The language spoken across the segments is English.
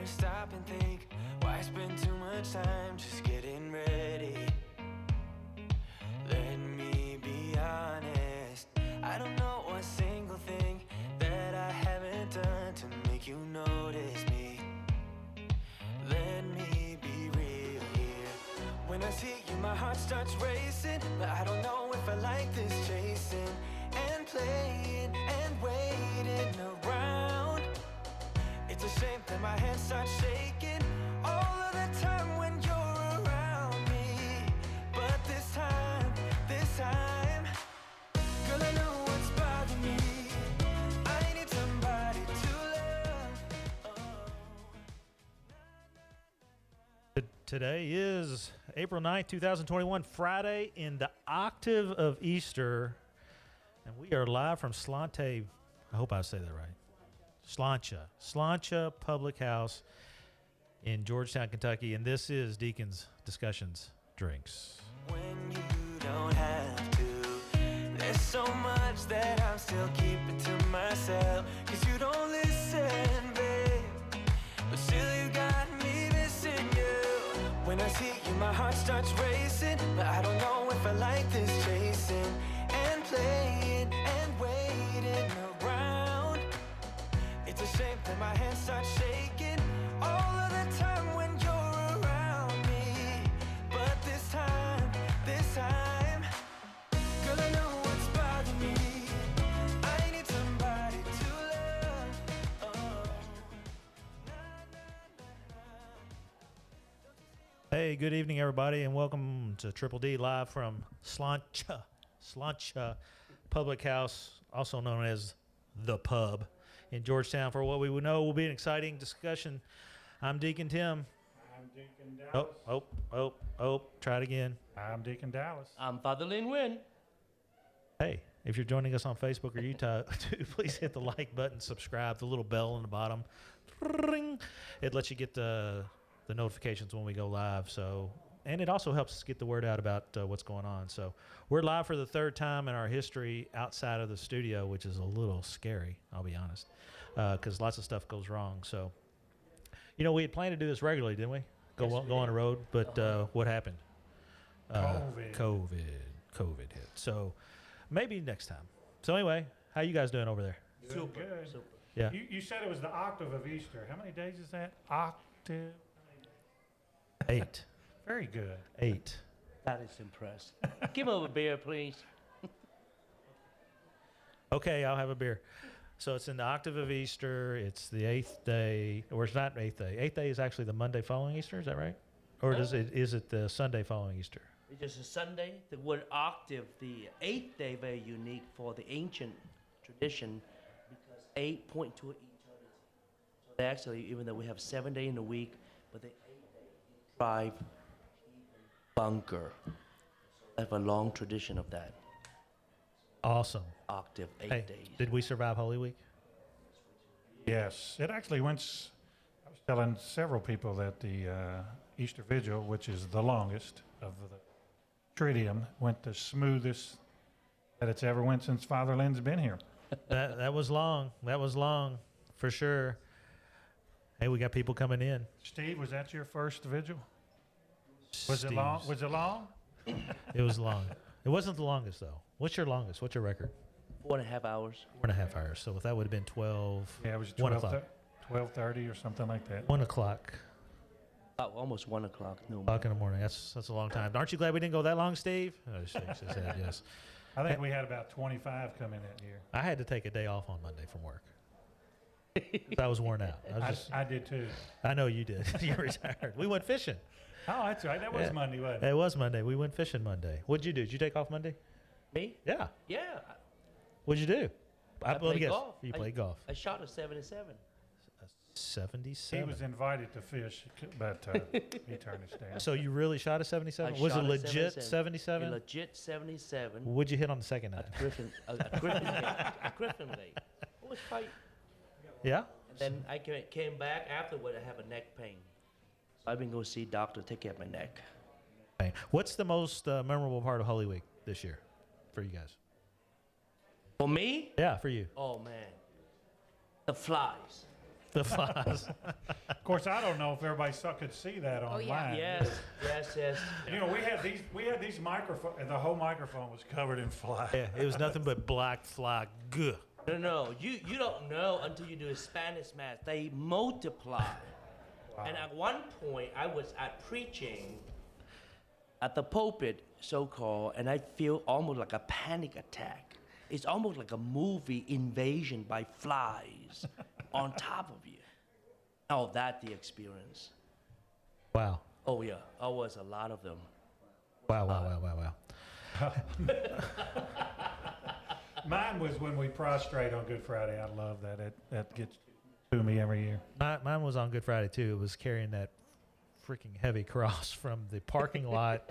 ever stop and think, why spend too much time just getting ready? Let me be honest, I don't know a single thing that I haven't done to make you notice me. Let me be real here. When I see you, my heart starts racing, but I don't know if I like this chasing and playing and waiting around. It's a shame that my hands start shaking all of the time when you're around me. But this time, girl, I know what's bothering me. I need somebody to love. Today is April 9th, 2021, Friday in the octave of Easter. And we are live from Slainte, I hope I say that right, Slainte Public House in Georgetown, Kentucky. And this is Deacon's Discussions Drinks. When you don't have to, there's so much that I'm still keeping to myself, 'cause you don't listen, babe, but still you got me missing you. When I see you, my heart starts racing, but I don't know if I like this chasing and playing and waiting around. It's a shame that my hands start shaking all of the time when you're around me. But this time, girl, I know what's bothering me. I need somebody to love. Oh. Hey, good evening, everybody, and welcome to Triple D live from Slainte Public House, also known as The Pub in Georgetown, for what we would know will be an exciting discussion. I'm Deacon Tim. I'm Deacon Dallas. Try it again. I'm Deacon Dallas. I'm Father Lin Wynn. Hey, if you're joining us on Facebook or YouTube, please hit the like button, subscribe, the little bell on the bottom. It lets you get the notifications when we go live. So, and it also helps us get the word out about what's going on. So we're live for the third time in our history outside of the studio, which is a little scary, I'll be honest, because lots of stuff goes wrong. So, you know, we had planned to do this regularly, didn't we? Go on the road, but what happened? COVID hit. So maybe next time. So anyway, how you guys doing over there? Super. Good. Super. Yeah. You said it was the octave of Easter. How many days is that? Octave. 8. Very good. 8. That is impressed. Give him a beer, please. Okay, I'll have a beer. So it's in the octave of Easter. It's the 8th day, or it's not 8th day. 8th day is actually the Monday following Easter. Is that right? Or is it the Sunday following Easter? It's just a Sunday. The word octave, the 8th day, very unique for the ancient tradition because 8 point to eternity. So they actually, even though we have 7 days in a week, but the 8th day drive bunker. So they have a long tradition of that. Awesome. Octave, 8 Hey, days. did we survive Holy Week? Yes. It actually went. I was telling several people that the Easter Vigil, which is the longest of the Triduum, went the smoothest that it's ever went since Father Lynn's been here. That was long. That was long, for sure. Hey, we got people coming in. Steve, was that your first vigil? Was it long? Was it long? It was long. It wasn't the longest, though. What's your longest? What's your record? 4.5 hours. 4.5 hours. So that would have been 12. Yeah, it was 1 o'clock. 12:30 or something like that. 1 o'clock. Almost 1 o'clock. No. O'clock in the morning. That's a long time. Aren't you glad we didn't go that long, Steve? Oh, shakes his head, yes. I think we had about 25 come in that year. I had to take a day off on Monday from work. I was worn out. I did too. I know you did. You retired. We went fishing. Oh, that's right. That was Monday, wasn't it? It was Monday. We went fishing Monday. What'd you do? Did you take off Monday? Me? Yeah. Yeah. What'd you do? I played golf. You played golf. I shot a 77. 77. He was invited to fish, but he turned us down. So you really shot a 77? I Was it shot a legit 77? 77? A legit 77. What'd you hit on the second night? At Griffin Lake. It was quite. Yeah? And then I came back afterward. I have a neck pain. So I've been going to see doctor take care of my neck. Okay. What's the most memorable part of Holy Week this year for you guys? For me? Yeah, for you. Oh, man. The flies. The flies. Of course, I don't know if everybody could see that Oh, online. yeah. Yes. You know, we had these microphones, and the whole microphone was covered in flies. Yeah, it was nothing but black fly. Gah. No. You don't know until you do a Spanish math. They multiply. Wow. And at one point, I was preaching at the pulpit, so-called, and I feel almost like a panic attack. It's almost like a movie invasion by flies on top of you. Oh, that's the experience. Wow. Oh, yeah. Oh, was a lot of them. Wow. Mine was when we prostrate on Good Friday. I love that. That gets to me every year. Mine was on Good Friday, too. It was carrying that freaking heavy cross from the parking lot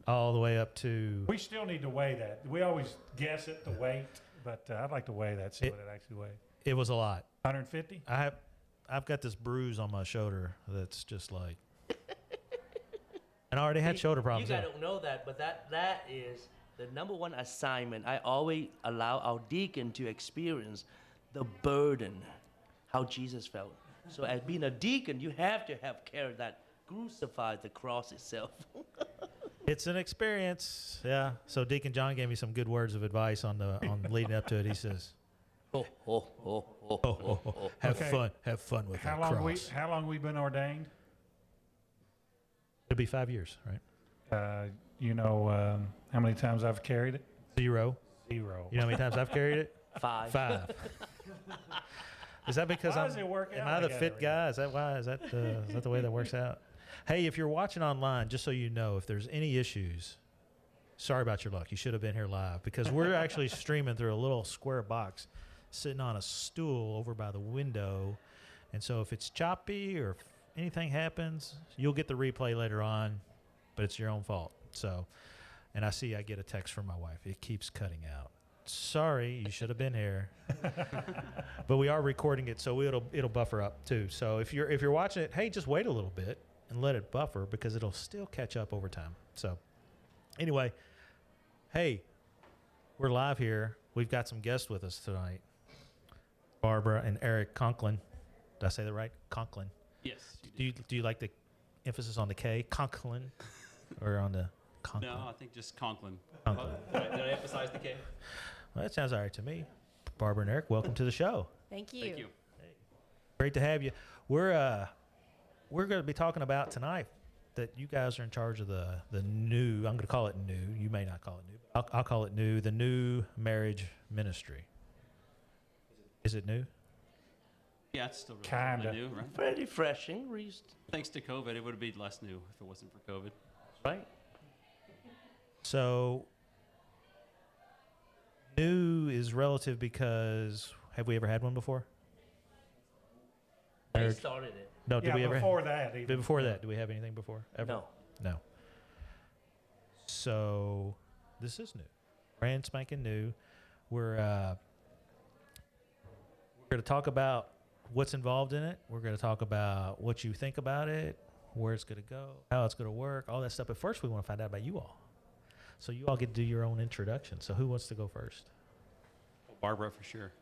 all the way up to... We still need to weigh that. We always guess at the weight, but I'd like to weigh that, see what it actually weighs. It was a lot. 150? I've got this bruise on my shoulder that's just like... And I already had shoulder problems. You guys don't know that, but that is the number one assignment. I always allow our deacon to experience the burden, how Jesus felt. So as being a deacon, you have to have carried that, crucified the cross itself. It's an experience, yeah. So Deacon John gave me some good words of advice on leading up to it. He says, have fun with that cross. How long we been ordained? It'll be 5 years, right? You know how many times I've carried it? 0. 0. You know how many times I've carried it? 5. 5. Is that because Why does it work am out I the together, fit guy? Is that why? Is that the way that works out? Hey, if you're watching online, just so you know, if there's any issues, sorry about your luck. You should have been here live because we're actually streaming through a little square box sitting on a stool over by the window. And so if it's choppy or if anything happens, you'll get the replay later on, but it's your own fault. So, and I see I get a text from my wife. It keeps cutting out. Sorry, you should have been here. But we are recording it, so it'll buffer up too. So if you're watching it, hey, just wait a little bit and let it buffer because it'll still catch up over time. So anyway, hey, we're live here. We've got some guests with us tonight. Barbara and Eric Conklin. Did I say that right? Conklin. Yes. Do you like the emphasis on the K, Conklin, or on the Conklin? No, I think just Conklin. Conklin. Did I emphasize the K? Well, that sounds all right to me. Barbara and Eric, welcome to the show. Thank you. Thank you. Great to have you. We're going to be talking about tonight that you guys are in charge of the new. I'm going to call it new. You may not call it new. But I'll call it new. The new marriage ministry. Is it new? Yeah, it's still really Kinda. new, right? Very refreshing. Thanks to COVID, it would be less new if it wasn't for COVID. Right? So new is relative because have we ever had one before? I Or- started it. No, did Yeah, we ever? before that even. Before that, do we have anything before? Ever? No. No. So this is new, brand spanking new. We're going to talk about what's involved in it. We're going to talk about what you think about it, where it's going to go, how it's going to work, all that stuff. But first, we want to find out about you all. So you all get to do your own introduction. So who wants to go first? Well, Barbara, for sure.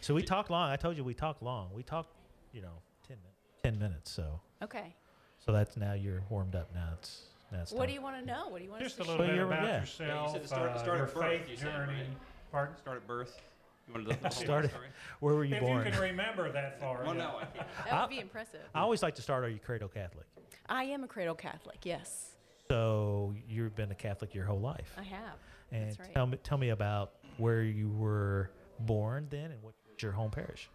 So we talk long. I told you we talk long. We talk, 10 minutes. So Okay. that's now you're warmed up. Now it's What do you want to know? What do you want Just to a see? little Well, bit you're- about yeah. yourself, Yeah, you said to start your at birth, faith you said, journey. right? Pardon? Start at birth. You wanted the whole Started- story? Where were you If born? you can remember that far. Well, yeah. no, I can't. That would be impressive. I always like to start, are you cradle Catholic? I am a cradle Catholic, yes. So you've been a Catholic your whole life. I have. And That's right. tell me about where you were born then and what's your home parish.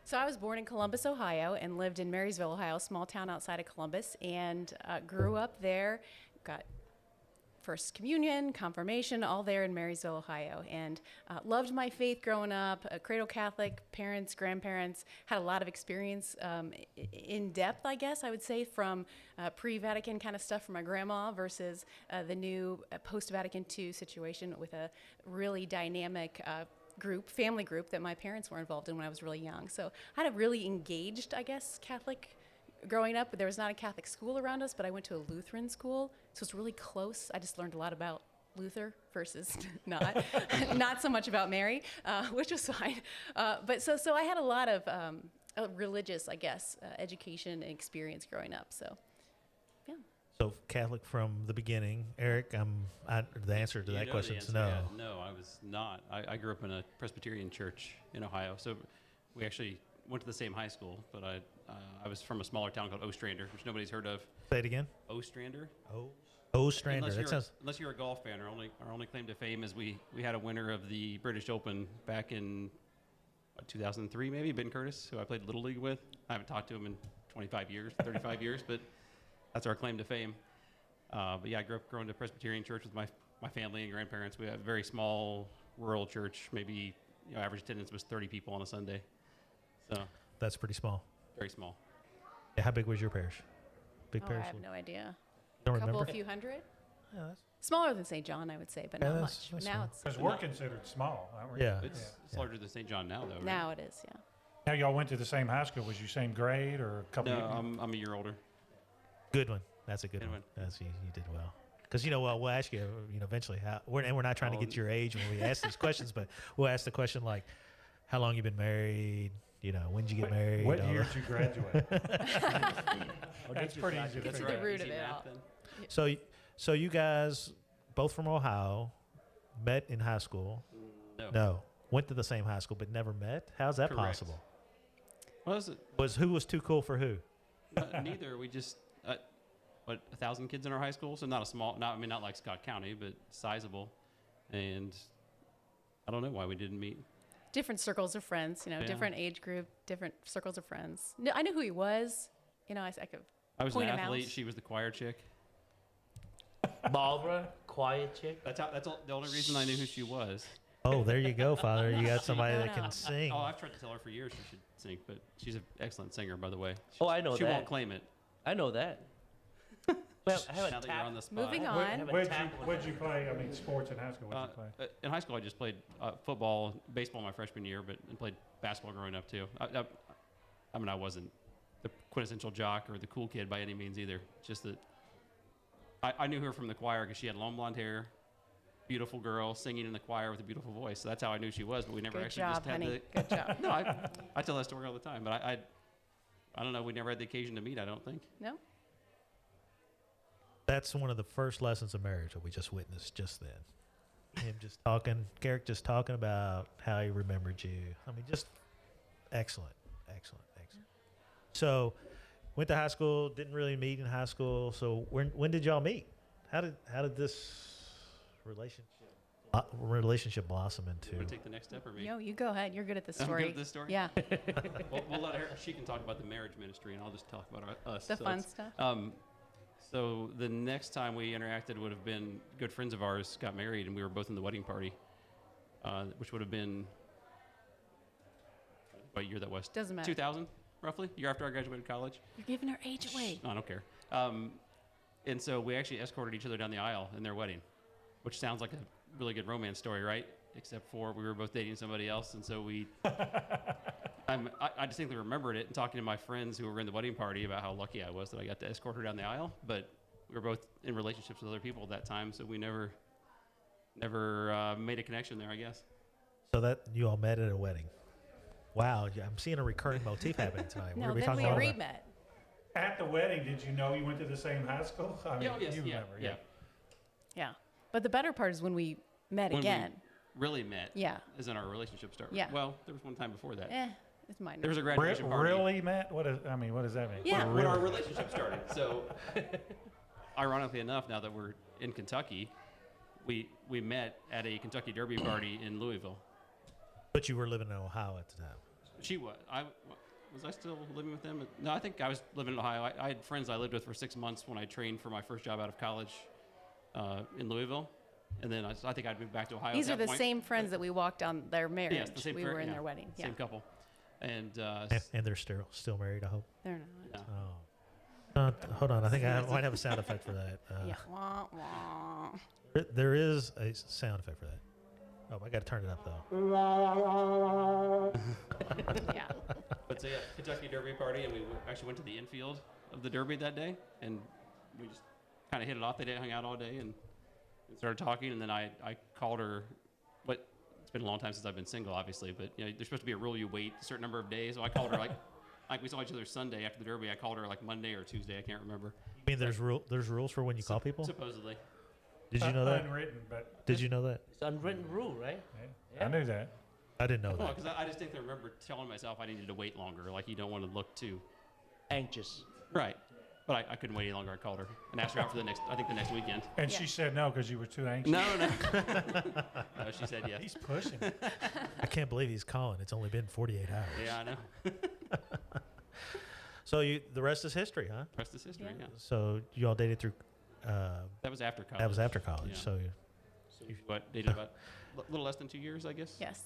So I was born in Columbus, Ohio, and lived in Marysville, Ohio, small town outside of Columbus, and grew up there. Got First Communion, confirmation, all there in Marysville, Ohio, and loved my faith growing up. A cradle Catholic, parents, grandparents, had a lot of experience in depth, I guess I would say, from pre-Vatican kind of stuff from my grandma versus the new post-Vatican II situation with a really dynamic family group that my parents were involved in when I was really young. So I had a really engaged, I guess, Catholic growing up. There was not a Catholic school around us, but I went to a Lutheran school, so it's really close. I just learned a lot about Luther versus not, not so much about Mary, which was fine. But so I had a lot of religious, I guess, education and experience growing up. So, yeah. So Catholic from the beginning. Eric, the answer to that question is no. Yeah, no, I was not. I grew up in a Presbyterian church in Ohio, so we actually went to the same high school, but I was from a smaller town called Ostrander, which nobody's heard of. Say it again. Ostrander. Ostrander. Unless you're a golf fan, our only claim to fame is we had a winner of the British Open back in 2003, maybe, Ben Curtis, who I played Little League with. I haven't talked to him in 25 years, 35 years, but that's our claim to fame. But yeah, I grew up going to Presbyterian church with my family and grandparents. We had a very small rural church. Maybe average attendance was 30 people on a Sunday. So that's pretty small. Very small. Yeah, how big was your parish? Big I parish? have no idea. Don't A couple, remember? a few hundred. Yeah, that's, Smaller than St. John, I would say, but Yeah, not that's much. small. Now it's Because we're considered small, aren't we? yeah. It's larger than St. John now, though. Right? now it is, yeah. Now y'all went to the same high school. Was you same grade or a couple? No, years? I'm a year older. Good one. That's a good Good one. one. You did well. Because we'll ask you, eventually we're not trying to get your age when we ask these questions, but we'll ask the question like, how long you been married? When did you get married? What all year that. did you graduate? That's pretty easy to Get to figure the out. root of Easy it math, all. then. So you guys, both from Ohio, met in high school. No. Went to the same high school, but never met? How's that Correct. possible? Well, Who was too cool for who? neither. We just 1,000 kids in our high school, so not a small. Not like Scott County, but sizable. And I don't know why we didn't meet. Different circles of friends, different age group, different circles of friends. No, I knew who he was. I could I was point an him athlete. out. She was the choir chick. Barbara, quiet chick. That's the only reason I knew who she was. Oh, there you go, Father. You got somebody that No. can sing. Oh, I've tried to tell her for years she should sing, but she's an excellent singer, by the way. Oh, I know She that. won't claim it. I know that. Well, I have Now a that you're tap. on the spot. Moving on. Where'd Have a tap on you play? I mean, sports in high school. What'd you play? In high school, I just played football, baseball my freshman year, and played basketball growing up too. I wasn't the quintessential jock or the cool kid by any means either. Just that I knew her from the choir because she had long blonde hair, beautiful girl singing in the choir with a beautiful voice. So that's how I knew she was. But we never Good actually job, just had honey. the. Good job. No, I tell that story all the time, but I don't know. We never had the occasion to meet. I don't think. No? That's one of the first lessons of marriage that we just witnessed just then. Him just talking, Garrick just talking about how he remembered you. I mean, just excellent. So, went to high school, didn't really meet in high school. So, when did y'all meet? How did this relationship blossom Want into? to take the next step or me? No, you go ahead. You're good at this I'm story. good at this story? Yeah, We'll let her. She can talk about the marriage ministry, and I'll just talk about us. the So fun it's- stuff. So the next time we interacted would have been good friends of ours got married, and we were both in the wedding party, which would have been what year that was? Doesn't matter. 2000, roughly, year after I graduated college. You're giving our age away. No, I don't care. And so we actually escorted each other down the aisle in their wedding, which sounds like a really good romance story, right? Except for we were both dating somebody else, and so we. I distinctly remembered it and talking to my friends who were in the wedding party about how lucky I was that I got to escort her down the aisle. But we were both in relationships with other people at that time, so we never made a connection there, I guess. So that you all met at a wedding. Wow, yeah, I'm seeing a recurring motif happening tonight. No, We're then gonna we be talking about re-met. At the wedding, did you know you went to the same high school? I mean, Yeah, yes, you yeah, remember, yeah. Yeah. But the better part is when we met When again. we really met, Yeah. is in our relationship started. Yeah. Well, there was one time before that. It's minor. There was a graduation party. Really, Matt? What does that mean? Yeah. When our relationship started. So, ironically enough, now that we're in Kentucky, we met at a Kentucky Derby party in Louisville. But you were living in Ohio at the time. She was. Was I still living with them? No, I think I was living in Ohio. I had friends I lived with for 6 months when I trained for my first job out of college in Louisville. And then I think I'd moved back to Ohio. These at are that the point. same friends that we walked on their marriage. Yes, the same we pair- were in yeah, their wedding. Yeah. Same couple. And And they're still married, I hope. They're not. no. Hold on. I think I might have a sound effect for that. Yeah. Wah, wah. There is a sound effect for that. Oh, I got to turn it up, though. Yeah. But so yeah, Kentucky Derby party, and we actually went to the infield of the Derby that day, and we just kind of hit it off. They hung out all day, and and started talking, and then I called her. But it's been a long time since I've been single, obviously. But you know, there's supposed to be a rule you wait a certain number of days. So I called her like we saw each other Sunday after the Derby. I called her like Monday or Tuesday. I can't remember. I mean, there's rules for when you call people? Supposedly. Did you know that? Unwritten, but Did you know that? It's unwritten rule, right? I knew that. I didn't know Well, that. because I distinctly remember telling myself I needed to wait longer. Like, you don't want to look too Anxious. right. But I couldn't wait any longer. I called her and asked her out for the next weekend. And Yeah. she said no because you were too anxious. No. No, she said yes. He's pushing. I can't believe he's calling. It's only been 48 hours. Yeah, I know. So the rest is history, huh? Rest is history. Yeah. Yeah. So you all dated through. That was after college. That was after college. Yeah. So So what? Dated about a little less than 2 years, I guess. Yes.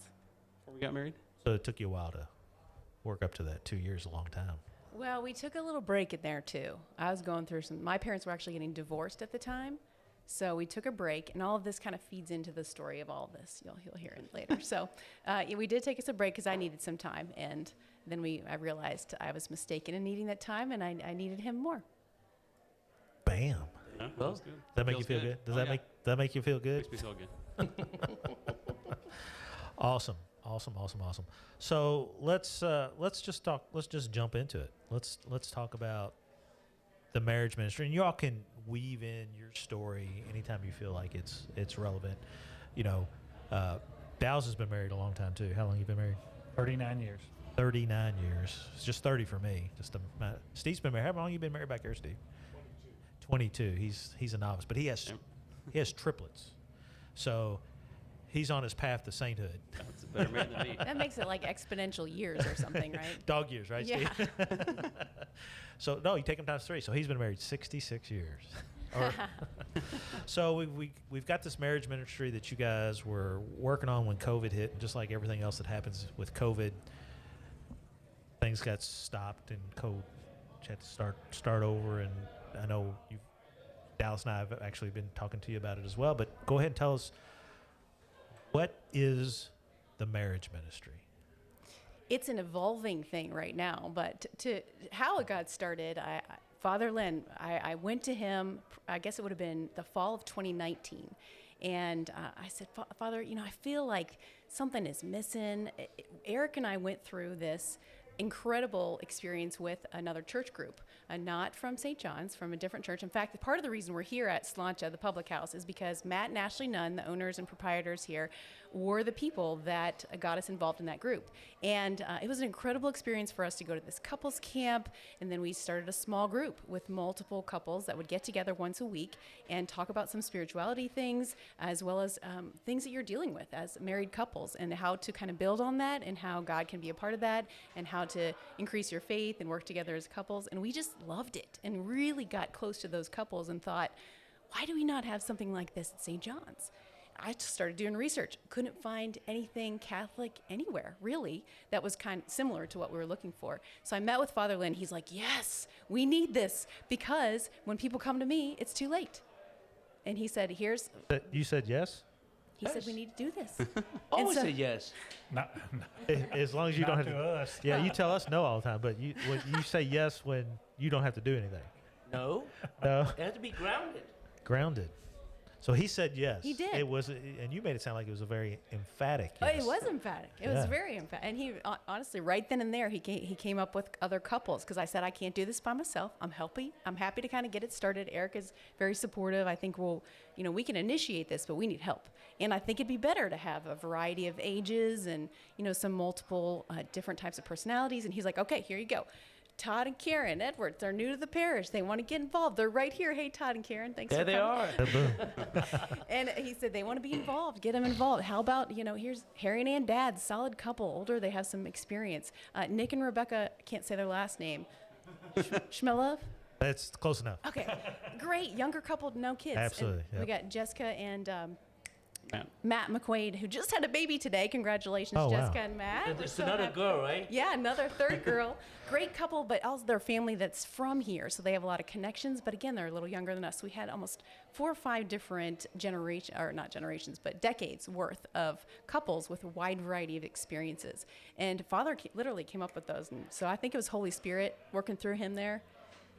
Before we got married. so it took you a while to work up to that. 2 years, a long time. Well, we took a little break in there too. I was going through my parents were actually getting divorced at the time. So we took a break, and all of this kind of feeds into the story of all of this. You'll hear it later. So yeah, we did take us a break because I needed some time, and then I realized I was mistaken in needing that time, and I needed him more. Bam. Yeah, Well, that was good. Does that make you Feels feel good? Does Oh, that yeah. make that make you feel good? Makes me feel good. Awesome. So let's just talk. Let's just jump into it. Let's talk about the marriage ministry, and y'all can weave in your story anytime you feel like it's relevant. You know, Dow's has been married a long time too. How long you been married? 39 years. 39 years. It's just 30 for me. Steve's been married. How long you been married back here, Steve? 22. He's a novice, but he has triplets. So he's on his path to sainthood. That's a better man than me. That makes it like exponential years or something, right? Dog years, right, Yeah. Steve? So no, you take him times 3. So he's been married 66 years. So we've got this marriage ministry that you guys were working on when COVID hit, and just like everything else that happens with COVID, things got stopped and Coach had to start over. And I know Dallas and I have actually been talking to you about it as well. But go ahead and tell us, what is the marriage ministry? It's an evolving thing right now, but to how it got started, Father Lynn, I went to him, I guess it would have been the fall of 2019. And I said, Father, I feel like something is missing. Eric and I went through this incredible experience with another church group, not from St. John's, from a different church. In fact, part of the reason we're here at Slainte, the Public House, is because Matt and Ashley Nunn, the owners and proprietors here, were the people that got us involved in that group. And it was an incredible experience for us to go to this couples camp, and then we started a small group with multiple couples that would get together once a week and talk about some spirituality things, as well as things that you're dealing with as married couples, and how to kind of build on that, and how God can be a part of that, and how to increase your faith and work together as couples. And we just loved it and really got close to those couples and thought, why do we not have something like this at St. John's? I just started doing research. Couldn't find anything Catholic anywhere, really, that was kind of similar to what we were looking for. So I met with Father Lynn. He's like, yes, we need this, because when people come to me, it's too late. And he said, You said yes? he said, we need to do this. Always so- say yes. Not, As long as you not don't have to us. Yeah, you tell us no all the time, but you say yes when you don't have to do anything. No, No, it has to be grounded. grounded. So he said yes. He did. It was, and you made it sound like it was a very emphatic Oh, yes. it was emphatic. It Yeah. was very emphatic. And he, honestly, right then and there, he came up with other couples, because I said, I can't do this by myself. I'm happy to kind of get it started. Eric is very supportive. I think we can initiate this, but we need help. And I think it'd be better to have a variety of ages and, some multiple different types of personalities. And he's like, okay, here you go. Todd and Karen Edwards, they're new to the parish. They want to get involved. They're right here. Hey, Todd and Karen, thanks There for they coming. are. And he said they want to be involved. Get them involved. How about, here's Harry and Ann Dad, solid couple, older. They have some experience. Nick and Rebecca, can't say their last name. Schmelov? That's close enough. Okay, great. Younger couple, no kids. And Absolutely, we yep. got Jessica and Man. Matt McQuaid, who just had a baby today. Congratulations, Oh, wow. Jessica and Matt. We're It's so another happy. girl, right? Yeah, another third girl. Great couple, but also their family that's from here, so they have a lot of connections. But again, they're a little younger than us. We had almost 4 or 5 different decades worth of couples with a wide variety of experiences. And Father literally came up with those. And so I think it was Holy Spirit working through him there.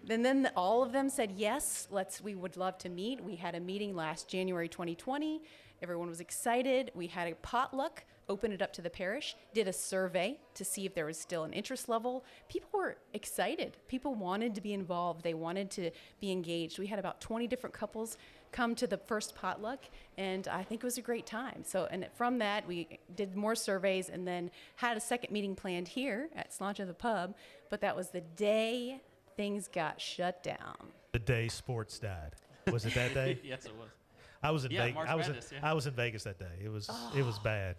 And then all of them said, yes, we would love to meet. We had a meeting last January 2020. Everyone was excited. We had a potluck, opened it up to the parish, did a survey to see if there was still an interest level. People were excited. People wanted to be involved. They wanted to be engaged. We had about 20 different couples come to the first potluck, and I think it was a great time. So, and from that, we did more surveys and then had a second meeting planned here at Slainte the Pub, but that was the day things got shut down. The day sports died. Was it that day? Yes, it was. I was in Yeah, Vegas. March I was Madness, in, yeah. I was in Vegas that day. It was bad.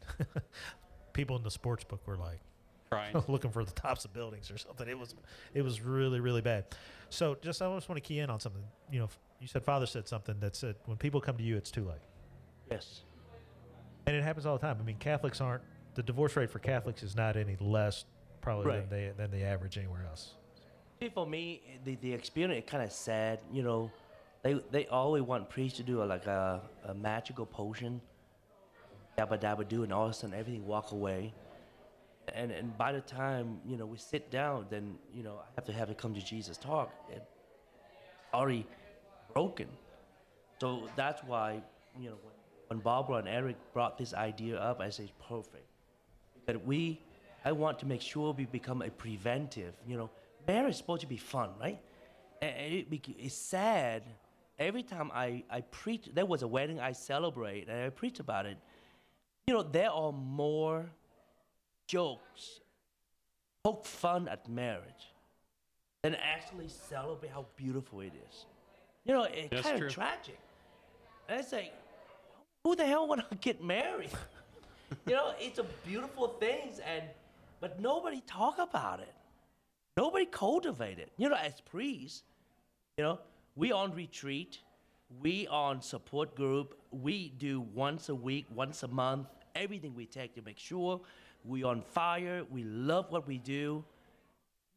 People in the sports book were like Crying. looking for the tops of buildings or something. It was really, really bad. So I just want to key in on something. You know, you said Father said something that said when people come to you, it's too late. Yes. And it happens all the time. I mean, Catholics aren't, the divorce rate for Catholics is not any less probably Right. than the average anywhere else. See, for me, the experience is kind of sad. You know, they always want priests to do a magical potion, dabba dabba do, and all of a sudden everything walk away. And by the time we sit down, then I have to have it come to Jesus talk. It's already broken. So that's why when Barbara and Eric brought this idea up, I say it's perfect. But I want to make sure we become a preventive. Marriage is supposed to be fun, right? And it's sad. Every time I preach, there was a wedding I celebrate, and I preach about it. There are more jokes, poke fun at marriage, than actually celebrate how beautiful it is. It's That's kind true. of tragic. And it's like, who the hell want to get married? It's a beautiful thing, but nobody talk about it. Nobody cultivate it. As priests, we on retreat, we on support group, we do once a week, once a month, everything we take to make sure we on fire, we love what we do.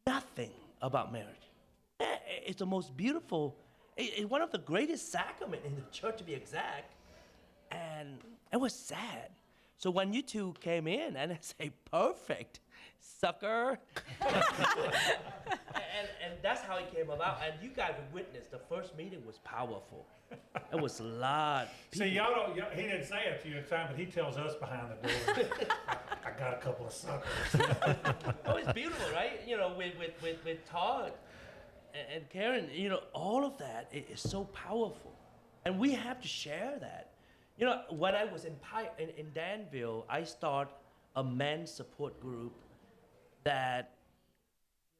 Nothing about marriage. It's the most beautiful, it's one of the greatest sacrament in the church to be exact, and it was sad. So when you two came in, and I say, perfect, sucker. and that's how it came about. And you guys witnessed the first meeting was powerful. It was a lot. See, he didn't say it to you at the time, but he tells us behind the door, I got a couple of suckers. Oh, it's beautiful, right? With Todd and Karen, all of that is so powerful. And we have to share that. When I was in Danville, I started a men's support group that,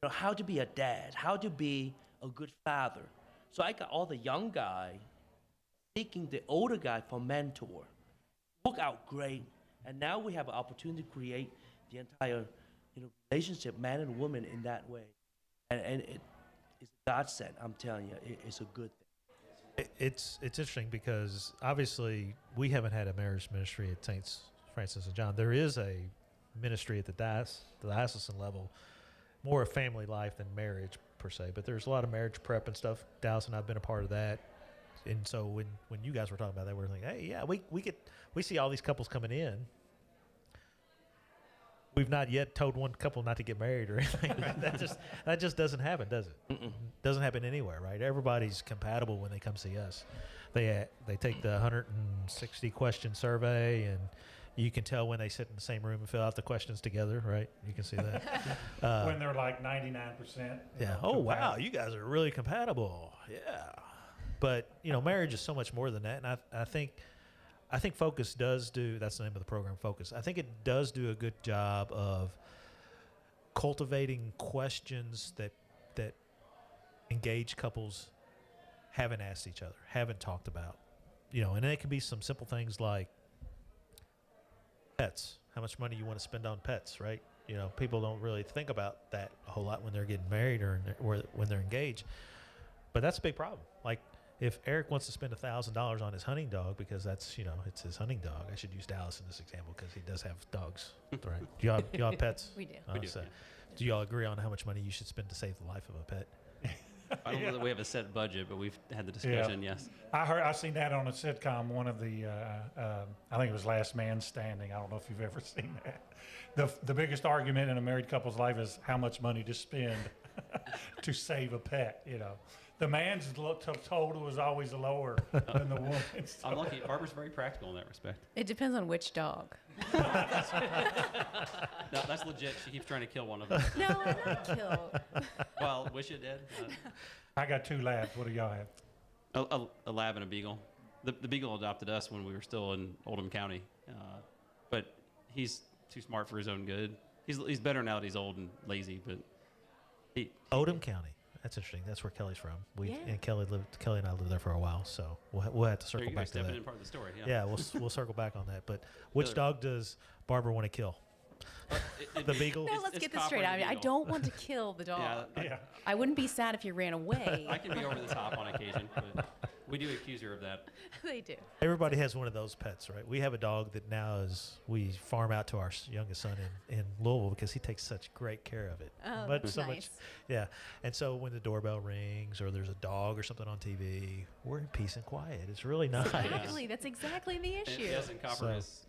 how to be a dad, how to be a good father. So I got all the young guys seeking the older guy for mentor. Work out great. And now we have an opportunity to create the entire relationship, man and woman, in that way. And it's a godsend, I'm telling you. It's a good thing. It's interesting because obviously we haven't had a marriage ministry at Saints Francis and John. There is a ministry at the diocesan level, more a family life than marriage per se, but there's a lot of marriage prep and stuff. Dallas and I've been a part of that. And so when you guys were talking about that, we were thinking, hey, yeah, we see all these couples coming in. We've not yet told one couple not to get married or anything. Right? that just doesn't happen, does it? Mm-mm. Doesn't happen anywhere, right? Everybody's compatible when they come see us. They take the 160 question survey, and you can tell when they sit in the same room and fill out the questions together, right? You can see that. When they're like 99%. Yeah. Oh, wow, you guys are really compatible. Yeah. But marriage is so much more than that, and I think Focus does do, that's the name of the program, Focus. I think it does do a good job of cultivating questions that engaged couples haven't asked each other, haven't talked about. And it can be some simple things like pets, how much money you want to spend on pets, right? People don't really think about that a whole lot when they're getting married or when they're engaged. But that's a big problem. Like, if Eric wants to spend $1,000 on his hunting dog because that's, it's his hunting dog. I should use Dallas in this example because he does have dogs, right? Do y'all have pets? We do. We do, So, yeah. do y'all agree on how much money you should spend to save the life of a pet? I don't know that we have a set budget, but we've had the discussion, yes. I seen that on a sitcom, one of the, I think it was Last Man Standing. I don't know if you've ever seen that. The biggest argument in a married couple's life is how much money to spend. to save a pet, you know. The man's total was always lower than the woman's. I'm lucky. Barbara's very practical in that respect. It depends on which dog. No, that's legit. She keeps trying to kill one of them. No, I'm not killed. Well, wish it did. I got 2 labs. What do y'all have? A lab and a beagle. The beagle adopted us when we were still in Oldham County, but he's too smart for his own good. He's better now that he's old and lazy, but Oldham County. That's interesting. That's where Kelly's from. Yeah. And Kelly and I lived there for a while, so we'll have to there circle you go, back to stepping that. in part of the story. Yeah. Yeah, we'll circle back on that. But which Other- dog does Barbara want to kill? The beagle. No, let's it's get this Copper straight. and I mean, I Beagle. don't want to kill the dog. Yeah, Yeah. I wouldn't be sad if you ran away. I can be over the top on occasion, but we do accuse her of that. They do. Everybody has one of those pets, right? We have a dog that now we farm out to our youngest son in Louisville because he takes such great care of it. Oh, But that's so nice. much, yeah. And so when the doorbell rings or there's a dog or something on TV, we're in peace and quiet. It's really nice. Exactly. That's exactly the And, issue. yes, and Copper So- is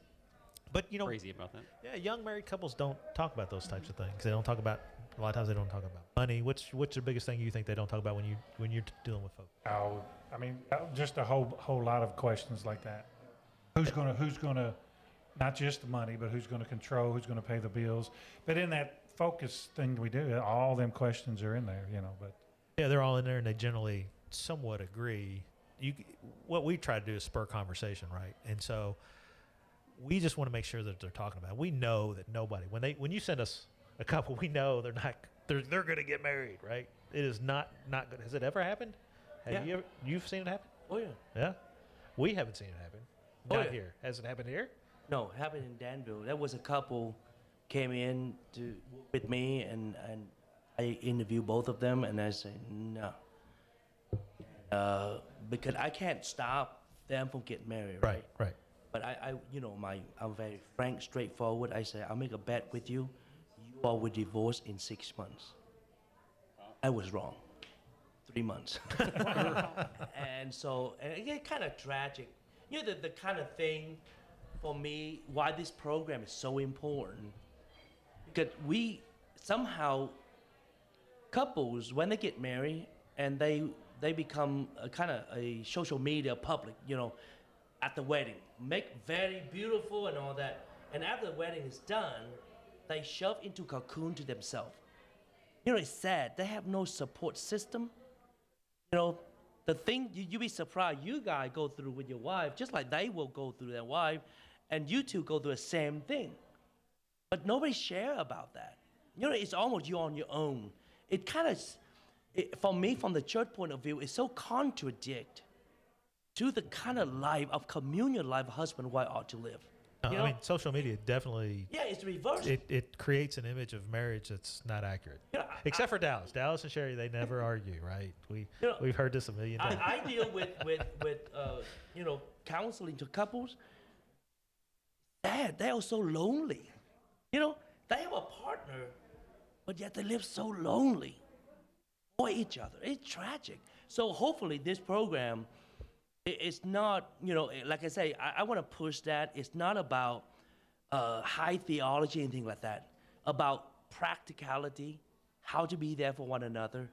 But you know, crazy about that. yeah, young married couples don't talk about those types of things. They don't talk about a lot of times. They don't talk about money. What's the biggest thing you think they don't talk about when you're dealing with folks? Oh, I mean, just a whole lot of questions like that. Who's gonna, not just the money, but who's gonna control, who's gonna pay the bills? But in that focus thing we do, all them questions are in there, you know. But Yeah, they're all in there, and they generally somewhat agree. What we try to do is spur conversation, right? And so we just want to make sure that they're talking about it. We know that nobody when you send us a couple, we know they're going to get married, right? It is not good. Has it ever happened? Have Yeah. you've seen it happen? Oh yeah. Yeah, we haven't seen it happen. Oh, Not yeah. here. Has it happened here? No, it happened in Danville. There was a couple came in with me, and I interviewed both of them, and I said no, because I can't stop them from getting married, right? Right. But I'm very frank, straightforward. I say I'll make a bet with you. You all will divorce in 6 months. I was wrong. 3 months. And it get kind of tragic. You know, the kind of thing for me, why this program is so important. Because we somehow, couples, when they get married and they become a kind of a social media public, you know, at the wedding, make very beautiful and all that. And after the wedding is done, they shove into cocoon to themselves. You know, it's sad. They have no support system. You know, the thing you be surprised you guys go through with your wife, just like they will go through their wife, and you two go through the same thing. But nobody share about that. You know, it's almost you on your own. It kind of, for me, from the church point of view, it's so contradict to the kind of life of communion life a husband and wife ought to live. You know? I mean, social media definitely. Yeah, it's reversed. It creates an image of marriage that's not accurate. You know, Except for Dallas. Dallas and Sherry, they never argue, right? We've heard this a million times. I deal with counseling to couples. They are so lonely. You know, they have a partner, but yet they live so lonely for each other. It's tragic. So hopefully this program, it's not, you know, like I say, I want to push that. It's not about high theology, anything like that. About practicality, how to be there for one another,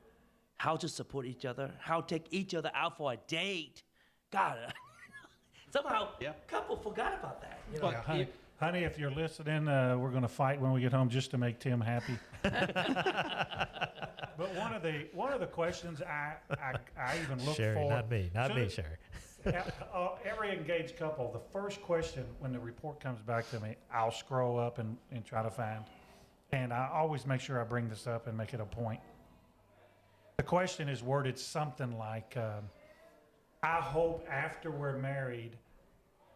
how to support each other, how to take each other out for a date. God, somehow couple forgot about that. You know? yeah, honey, if you're listening, we're going to fight when we get home just to make Tim happy. But one of the questions I even look Sherry, for. not me, Sherry. Every engaged couple, the first question when the report comes back to me, I'll scroll up and try to find. And I always make sure I bring this up and make it a point. The question is worded something like, I hope after we're married,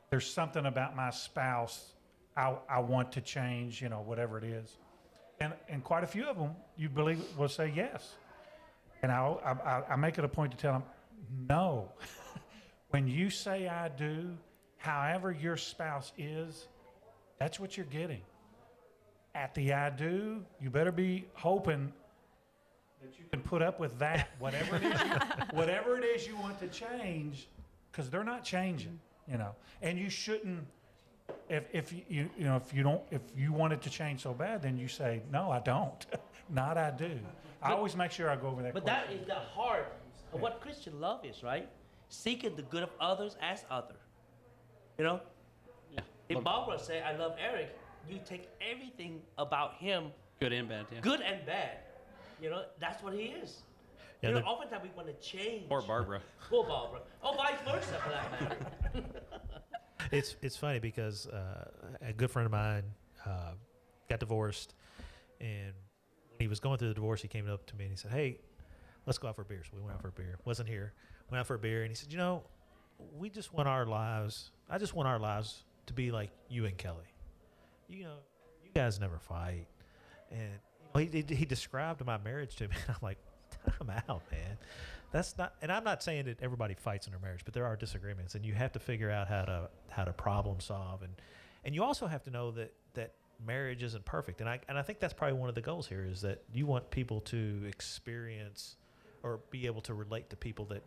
there's something about my spouse I want to change, you know, whatever it is. And quite a few of them, you believe, will say yes. And I make it a point to tell them, no. When you say I do, however your spouse is, that's what you're getting. At the I do, you better be hoping that you can put up with that, whatever it is you want to change, because they're not changing, you know. And you shouldn't. If you want it to change so bad, then you say no, I don't. Not I do. I always make sure I go over that But question. that is the heart of what Christian love is, right? Seeking the good of others as other. You know? Yeah. If Barbara say, I love Eric, you take everything about him, Good and bad, yeah. good and bad. You know, that's what he is. Yeah, you know, the- oftentimes we want to change. Or Barbara. Or Barbara. Or vice versa, for that matter. It's funny because a good friend of mine got divorced, and when he was going through the divorce, he came up to me and he said, "Hey, let's go out for a beer." So we went out for a beer. Wasn't here. Went out for a beer, and he said, "You know, we just want our lives. I just want our lives to be like you and Kelly. You know, you guys never fight." And he described my marriage to me, and I'm like, "Time out, man. That's not." And I'm not saying that everybody fights in their marriage, but there are disagreements, and you have to figure out how to problem solve, and you also have to know that marriage isn't perfect. And I think that's probably one of the goals here is that you want people to experience or be able to relate to people that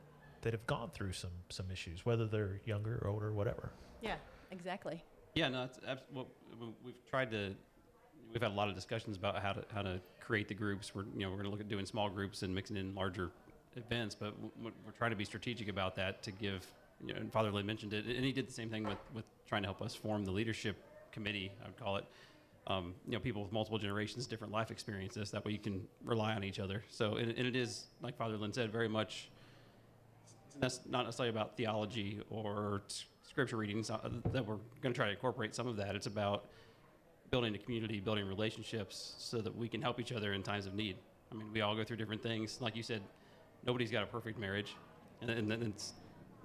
have gone through some issues, whether they're younger or older, whatever. Yeah, exactly. Yeah, no, well, we've had a lot of discussions about how to create the groups. We're going to look at doing small groups and mixing in larger events, but we're trying to be strategic about that to give, and Father Lynn mentioned it, and he did the same thing with trying to help us form the leadership committee, I would call it. People with multiple generations, different life experiences, that way you can rely on each other. So, and it is, like Father Lynn said, very much, that's not necessarily about theology or scripture readings that we're going to try to incorporate some of that. It's about building a community, building relationships so that we can help each other in times of need. I mean, we all go through different things. Like you said, nobody's got a perfect marriage. And then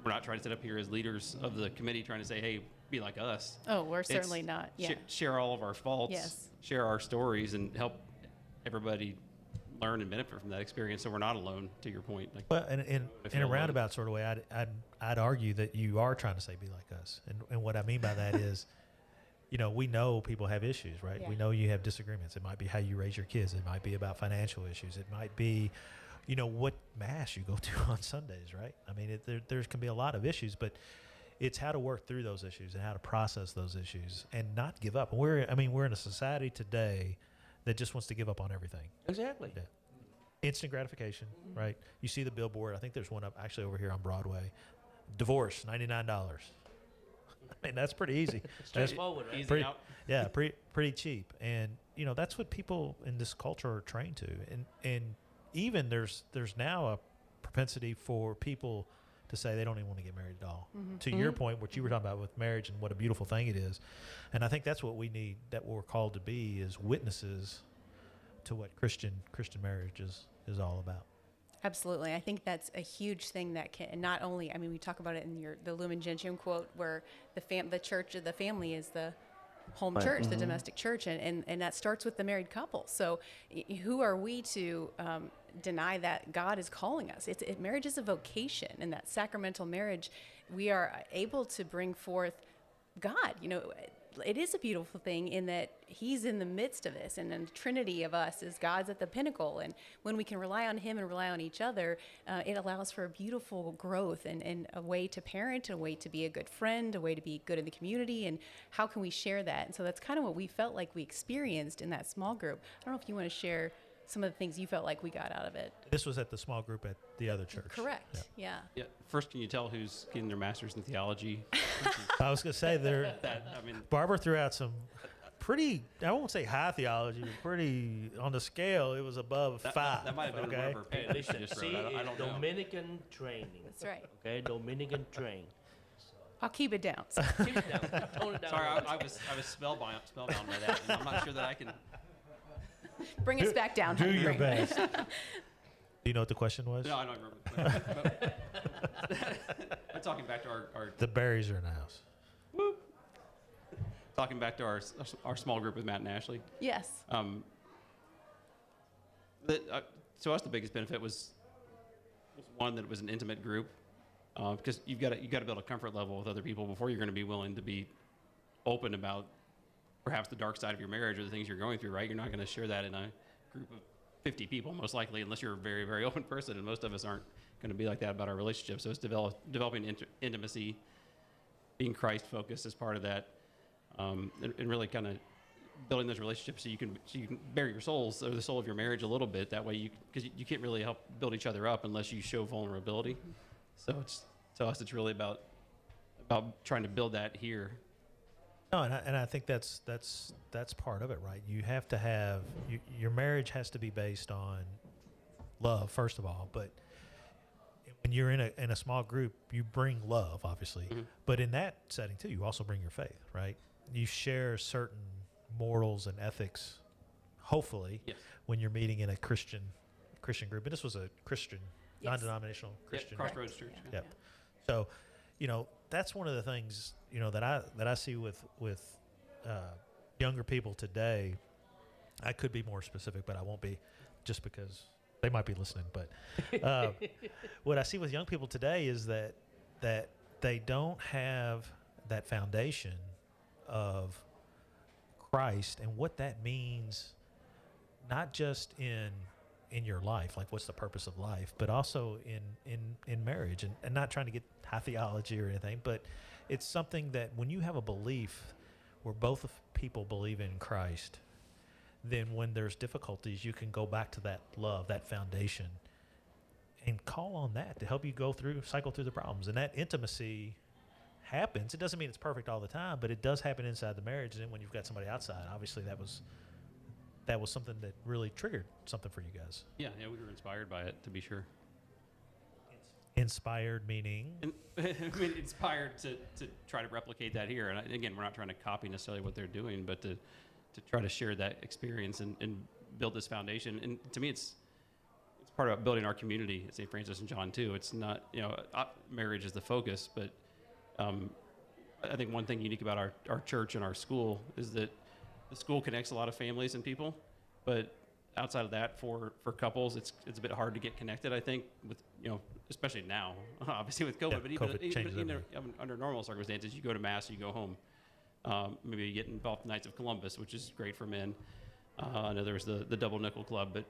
we're not trying to sit up here as leaders of the committee trying to say, hey, be like us. Oh, we're It's certainly not. Yeah. Share all of our faults, Yes. share our stories, and help everybody learn and benefit from that experience so we're not alone, to your point. Like, Well, in if a you're alone. roundabout sort of way, I'd argue that you are trying to say be like us. And what I mean by that is, we know people have issues, right? Yeah. We know you have disagreements. It might be how you raise your kids. It might be about financial issues. It might be, what mass you go to on Sundays, right? I mean, there can be a lot of issues, but it's how to work through those issues and how to process those issues and not give up. We're in a society today that just wants to give up on everything. Exactly. Yeah. Instant gratification, right? You see the billboard. I think there's one up actually over here on Broadway. Divorce, $99. I mean, that's pretty easy. That's Straightforward, right? easy pretty, out. yeah, pretty cheap. And that's what people in this culture are trained to. And even there's now a propensity for people to say they don't even want to get married at all. Mm-hmm. To your point, what you were talking about with marriage and what a beautiful thing it is. And I think that's what we need, that we're called to be, is witnesses to what Christian marriage is all about. Absolutely. I think that's a huge thing that can not only, we talk about it in the Lumen Gentium quote where the church of the family is the home church, the domestic church, and that starts with the married couple. So who are we to deny that God is calling us? Marriage is a vocation, and that sacramental marriage, we are able to bring forth God. It is a beautiful thing in that he's in the midst of this, and the Trinity of us is God's at the pinnacle. And when we can rely on him and rely on each other, it allows for a beautiful growth and a way to parent, a way to be a good friend, a way to be good in the community. And how can we share that? And so that's kind of what we felt like we experienced in that small group. I don't know if you want to share some of the things you felt like we got out of it. This was at the small group at the other church. Correct. Yeah. Yeah. First, can you tell who's getting their master's in theology? I was going to say Barbara threw out some pretty, I won't say high theology, but pretty, on the scale, it was above 5. That might have been okay? one of her Hey, papers listen, she just see, wrote. I don't know. Dominican training. That's right. Okay, Dominican train. I'll keep it down. So. Keep it down. Tone it down. Sorry, I was spellbound by that. And I'm not sure that I can. Bring us back down. Do honey. your Bring- best. Do you know what the question was? No, I don't remember. I'm talking back to our The berries are in the house. talking back to our small group with Matt and Ashley. Yes. To us, the biggest benefit was one, that it was an intimate group, because you've got to build a comfort level with other people before you're going to be willing to be open about perhaps the dark side of your marriage or the things you're going through. Right? You're not going to share that in a group of 50 people, most likely, unless you're a very, very open person, and most of us aren't going to be like that about our relationship. So it's developing intimacy, being Christ-focused as part of that, and really kind of building those relationships so you can bury your souls or the soul of your marriage a little bit. That way, because you can't really help build each other up unless you show vulnerability. So to us, it's really about trying to build that here. No, and I think that's part of it, right? You have to have your marriage has to be based on love first of all, but when you're in a small group, you bring love, obviously, but in that setting too, you also bring your faith, right? You share certain morals and ethics, hopefully, Yes. when you're meeting in a Christian group. And this was a Christian, Yes. non-denominational Christian. Yep, Crossroads Church. Yeah. Yep. So, that's one of the things that I see with younger people today. I could be more specific, but I won't be, just because they might be listening. But what I see with young people today is that they don't have that foundation of Christ and what that means, not just in your life, like what's the purpose of life, but also in marriage, and not trying to get high theology or anything, but it's something that when you have a belief where both of people believe in Christ, then when there's difficulties, you can go back to that love, that foundation, and call on that to help you cycle through the problems. And that intimacy happens. It doesn't mean it's perfect all the time, but it does happen inside the marriage. And then when you've got somebody outside, obviously that was something that really triggered something for you guys. Yeah, we were inspired by it, to be sure. Inspired meaning? Inspired to try to replicate that here. And again, we're not trying to copy necessarily what they're doing, but to try to share that experience and build this foundation. And to me, it's part of building our community at St. Francis and John too. It's not, marriage is the focus, but I think one thing unique about our church and our school is that the school connects a lot of families and people, but outside of that, for couples, it's a bit hard to get connected, I think, with, especially now, obviously with COVID, Yeah, but COVID changes even everything. under normal circumstances, you go to Mass, you go home. Maybe you get involved in Knights of Columbus, which is great for men. I know there's the Double Nickel Club, but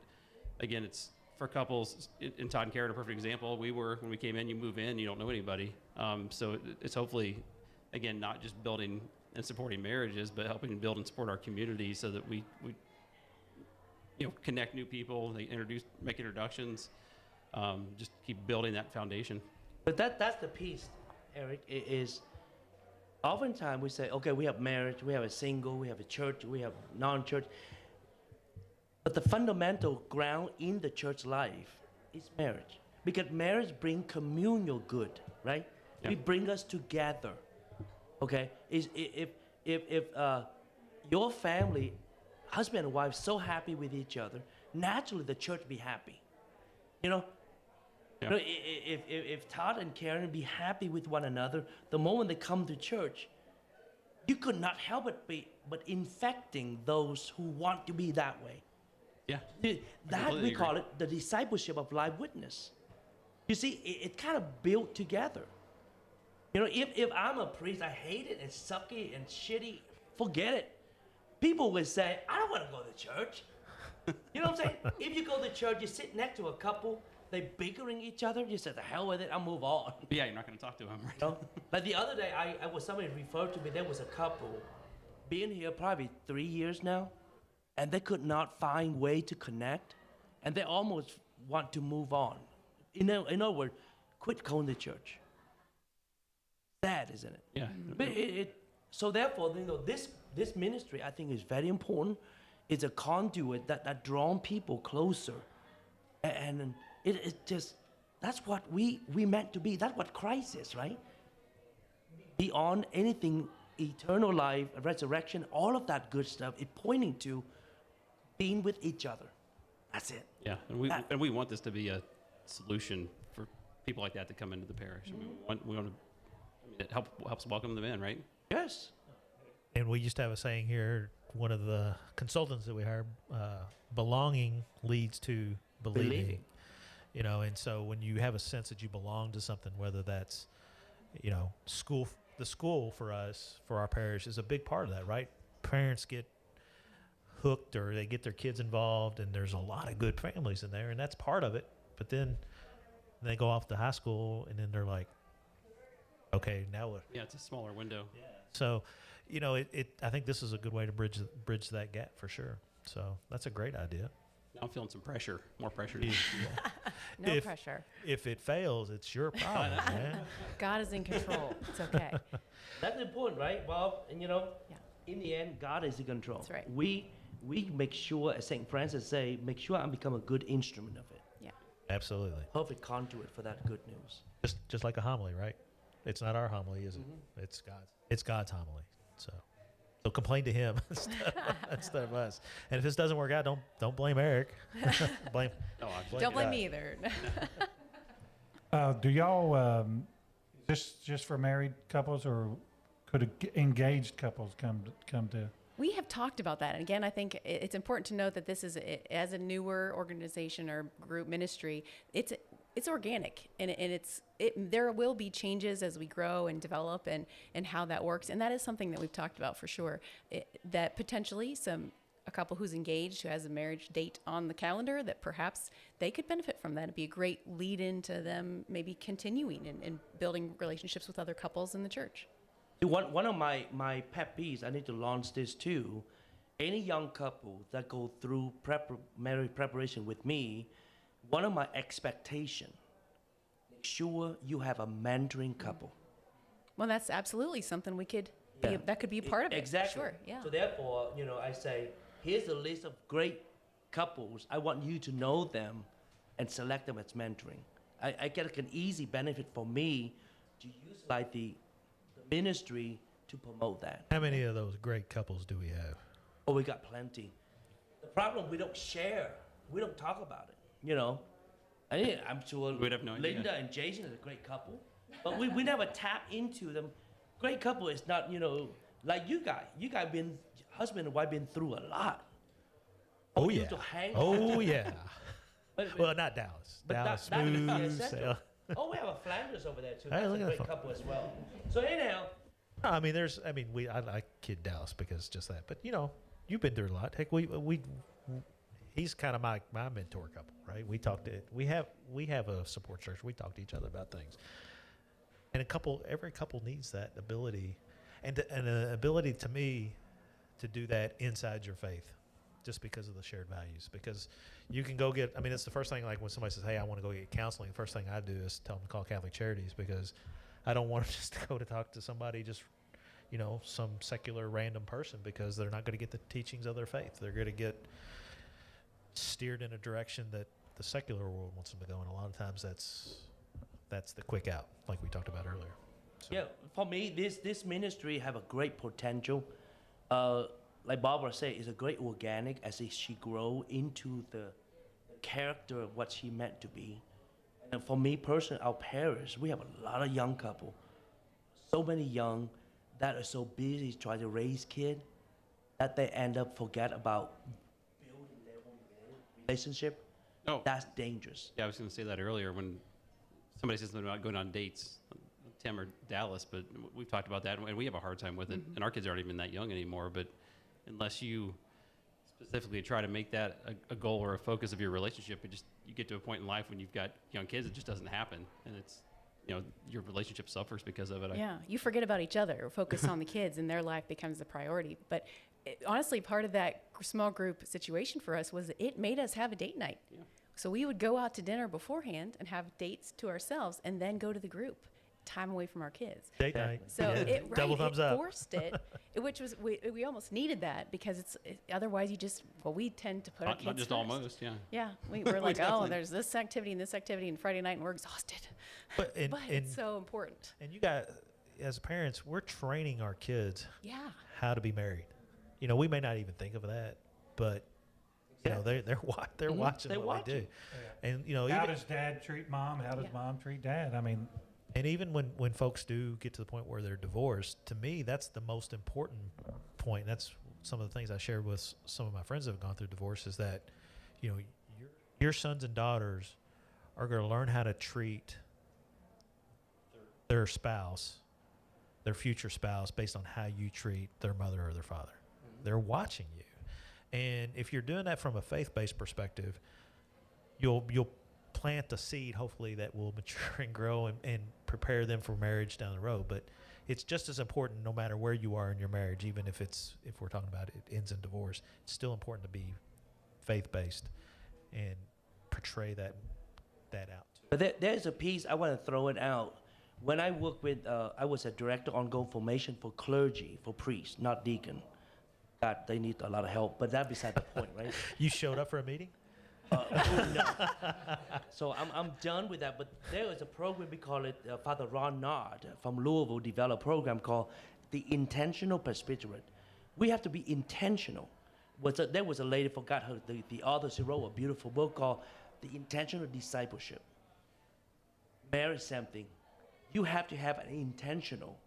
again, it's for couples. In Todd and Karen, a perfect example. When we came in, you move in, you don't know anybody. So it's hopefully, again, not just building and supporting marriages, but helping to build and support our community so that we connect new people, make introductions, just keep building that foundation. But that's the piece, Eric, is oftentimes we say, okay, we have marriage, we have a single, we have a church, we have non-church. But the fundamental ground in the church life is marriage. Because marriage brings communal good, right? Yeah. It brings us together, okay? If your family, husband and wife, so happy with each other, naturally the church be happy. Yeah. If Todd and Karen be happy with one another, the moment they come to church, you could not help but infecting those who want to be that way. Yeah. That we call it the discipleship of live witness. You see, it kind of built together. If I'm a priest, I hate it and sucky and shitty, forget it. People would say, I don't want to go to church. You know what I'm saying? If you go to church, you sit next to a couple, they're bickering each other, you say, the hell with it, I'll move on. Yeah, you're not going to talk to them, right? Like the other day, somebody referred to me, there was a couple, been here probably 3 years now, and they could not find way to connect, and they almost want to move on. In other words, quit going to church. Sad, isn't it? Yeah. But so therefore, this ministry, I think, is very important. It's a conduit that draws people closer. And it just, that's what we meant to be. That's what Christ is, right? Beyond anything, eternal life, resurrection, all of that good stuff, it's pointing to being with each other. That's it. Yeah, and we want this to be a solution for people like that to come into the parish. We want to. It helps welcome them in, right? Yes. And we used to have a saying here, one of the consultants that we hired, belonging leads to believing. And so when you have a sense that you belong to something, whether that's, school, the school for us, for our parish is a big part of that, right? Parents get hooked or they get their kids involved, and there's a lot of good families in there, and that's part of it. But then they go off to high school, and then they're like, okay, now what? Yeah, it's a smaller window. Yeah. So, I think this is a good way to bridge that gap for sure. So that's a great idea. Now I'm feeling some pressure, more pressure. To No pressure. If it fails, it's your problem, man. God is in control. It's okay. That's important, right, Bob? And Yeah. in the end, God is in control. That's right. We make sure, as St. Francis say, make sure I become a good instrument of it. Yeah. Absolutely. Perfect conduit for that good news. Just like a homily, right? It's not our homily, is it? It's God's. It's God's homily. So complain to Him instead of us. And if this doesn't work out, don't blame Eric. blame. No, Don't blame God. me either. Do y'all just for married couples, or could engaged couples come to? We have talked about that. And again, I think it's important to note that this is, as a newer organization or group ministry, it's organic, and there will be changes as we grow and develop and how that works. And that is something that we've talked about for sure, that potentially a couple who's engaged, who has a marriage date on the calendar, that perhaps they could benefit from that. It'd be a great lead into them maybe continuing and building relationships with other couples in the church. One of my pet peeves, I need to launch this too. Any young couple that go through marriage preparation with me, one of my expectation, make sure you have a mentoring couple. Well, that's absolutely something we could be, Yeah. that could be part of it. Exactly. Sure, yeah. So therefore, I say, here's a list of great couples. I want you to know them and select them as mentoring. I get an easy benefit for me to use like the ministry to promote that. How many of those great couples do we have? Oh, we got plenty. The problem, we don't share. We don't talk about it. I'm sure We'd have no idea. Linda and Jason is a great couple, but we never tap into them. Great couple is not, like you guys. You guys been, husband and wife been through a lot. Oh, You yeah. to hang Oh, yeah. But- Well, not Dallas. But Dallas that is the smooth essential. sail. Oh, we have a Flanders over there too. Hey, That's look a at great that. couple as well. So anyhow, No, I kid Dallas because just that. But you've been through a lot. Heck, he's kind of my mentor couple, right? We have a support church. We talk to each other about things. And every couple needs that ability, and an ability to me to do that inside your faith, just because of the shared values. Because you can go get. It's the first thing, like when somebody says, "Hey, I want to go get counseling." The first thing I do is tell them to call Catholic Charities, because I don't want them just to go to talk to somebody, just some secular random person, because they're not going to get the teachings of their faith. They're going to get steered in a direction that the secular world wants them to go, and a lot of times that's the quick out, like we talked about earlier. So. yeah, for me, this ministry have a great potential. Like Barbara said, it's a great organic as she grow into the character of what she meant to be. And for me personally, our parish, we have a lot of young couple, so many young that are so busy trying to raise kids that they end up forget about building their own relationship. Oh. That's dangerous. Yeah, I was going to say that earlier when somebody says something about going on dates, Tim or Dallas, but we've talked about that, and we have a hard time with it. And our kids aren't even that young anymore, but unless you specifically try to make that a goal or a focus of your relationship, you get to a point in life when you've got young kids, it just doesn't happen, and it's your relationship suffers because of it. Yeah, you forget about each other, or focus on the kids, and their life becomes the priority. But honestly, part of that small group situation for us was it made us have a date night. Yeah. So we would go out to dinner beforehand and have dates to ourselves, and then go to the group, time away from our kids. Date night. So Yeah. Double thumbs up. Forced it, which was we almost needed that, because otherwise we tend to put our kids Not just first. almost, yeah. Yeah, we were like, oh, definitely- there's this activity and Friday night, and we're exhausted. But It's so important. And you got, as parents, we're training our kids Yeah. how to be married. We may not even think of that, but they're watching They're what we do. And How even, does dad treat mom? How does Yeah. mom treat dad? and even when folks do get to the point where they're divorced, to me that's the most important point. That's some of the things I shared with some of my friends that have gone through divorce, is that your sons and daughters are going to learn how to treat their spouse, their future spouse, based on how you treat their mother or their father. They're watching you. And if you're doing that from a faith-based perspective, you'll plant a seed, hopefully, that will mature and grow and prepare them for marriage down the road. But it's just as important no matter where you are in your marriage, even if we're talking about it ends in divorce. It's still important to be faith-based and portray that out. But there's a piece I want to throw it out. When I worked with, I was a director on goal formation for clergy, for priests, not deacon. God, they need a lot of help, but that beside the point, right? You showed up for a meeting? No. So I'm done with that. But there is a program, we call it, Father Ron Nard from Louisville developed a program called the Intentional Presbyterate. We have to be intentional. There was a lady, forgot her, the author, she wrote a beautiful book called The Intentional Discipleship. Marry something. You have to have an intentional.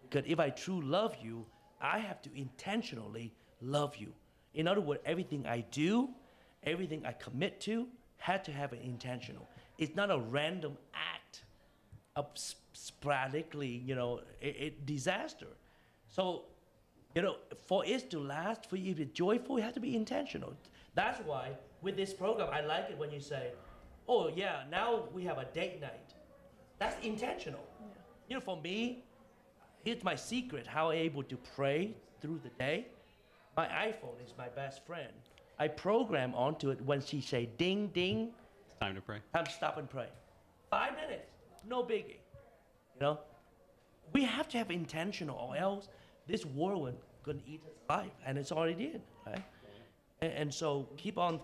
Because if I truly love you, I have to intentionally love you. In other words, everything I do, everything I commit to, had to have an intentional. It's not a random act of sporadically, disaster. So, for it to last, for you to be joyful, it has to be intentional. That's why with this program, I like it when you say, oh yeah, now we have a date night. That's intentional. Yeah. For me, here's my secret, how I'm able to pray through the day. My iPhone is my best friend. I program onto it when she say ding, ding. It's time to pray. Time to stop and pray. 5 minutes, no biggie. We have to have intentional, or else this whirlwind gonna eat its life, and it's already did, right? And so keep on.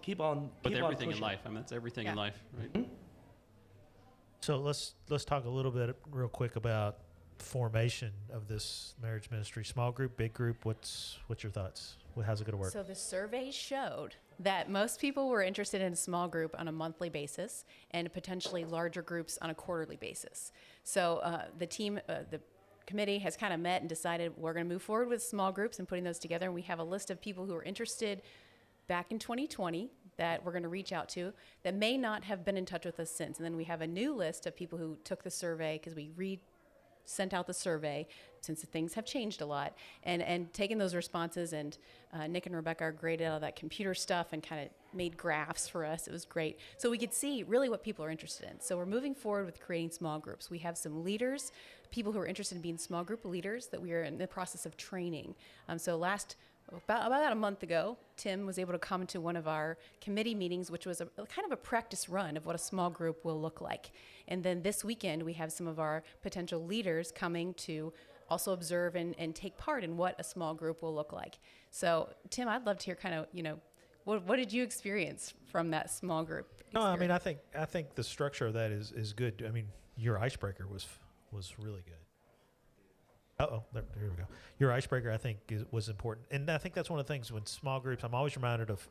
With everything in life, that's everything in life, right? Mm-hmm. So let's talk a little bit real quick about formation of this marriage ministry. Small group, big group. What's your thoughts? How's it going to work? So the survey showed that most people were interested in a small group on a monthly basis and potentially larger groups on a quarterly basis. So the committee has kind of met and decided we're going to move forward with small groups and putting those together. And we have a list of people who are interested back in 2020 that we're going to reach out to that may not have been in touch with us since. And then we have a new list of people who took the survey because we sent out the survey since things have changed a lot, and taken those responses, and Nick and Rebecca are great at all that computer stuff and kind of made graphs for us. It was great. So we could see really what people are interested in. So we're moving forward with creating small groups. We have some leaders, people who are interested in being small group leaders that we are in the process of training. So about a month ago, Tim was able to come to one of our committee meetings, which was a kind of a practice run of what a small group will look like. And then this weekend, we have some of our potential leaders coming to also observe and take part in what a small group will look like. So, Tim, I'd love to hear kind of, what did you experience from that small group experience? No, I mean, I think the structure of that is good. I mean, your icebreaker was really good. There we go. Your icebreaker, I think, was important. And I think that's one of the things when small groups, I'm always reminded of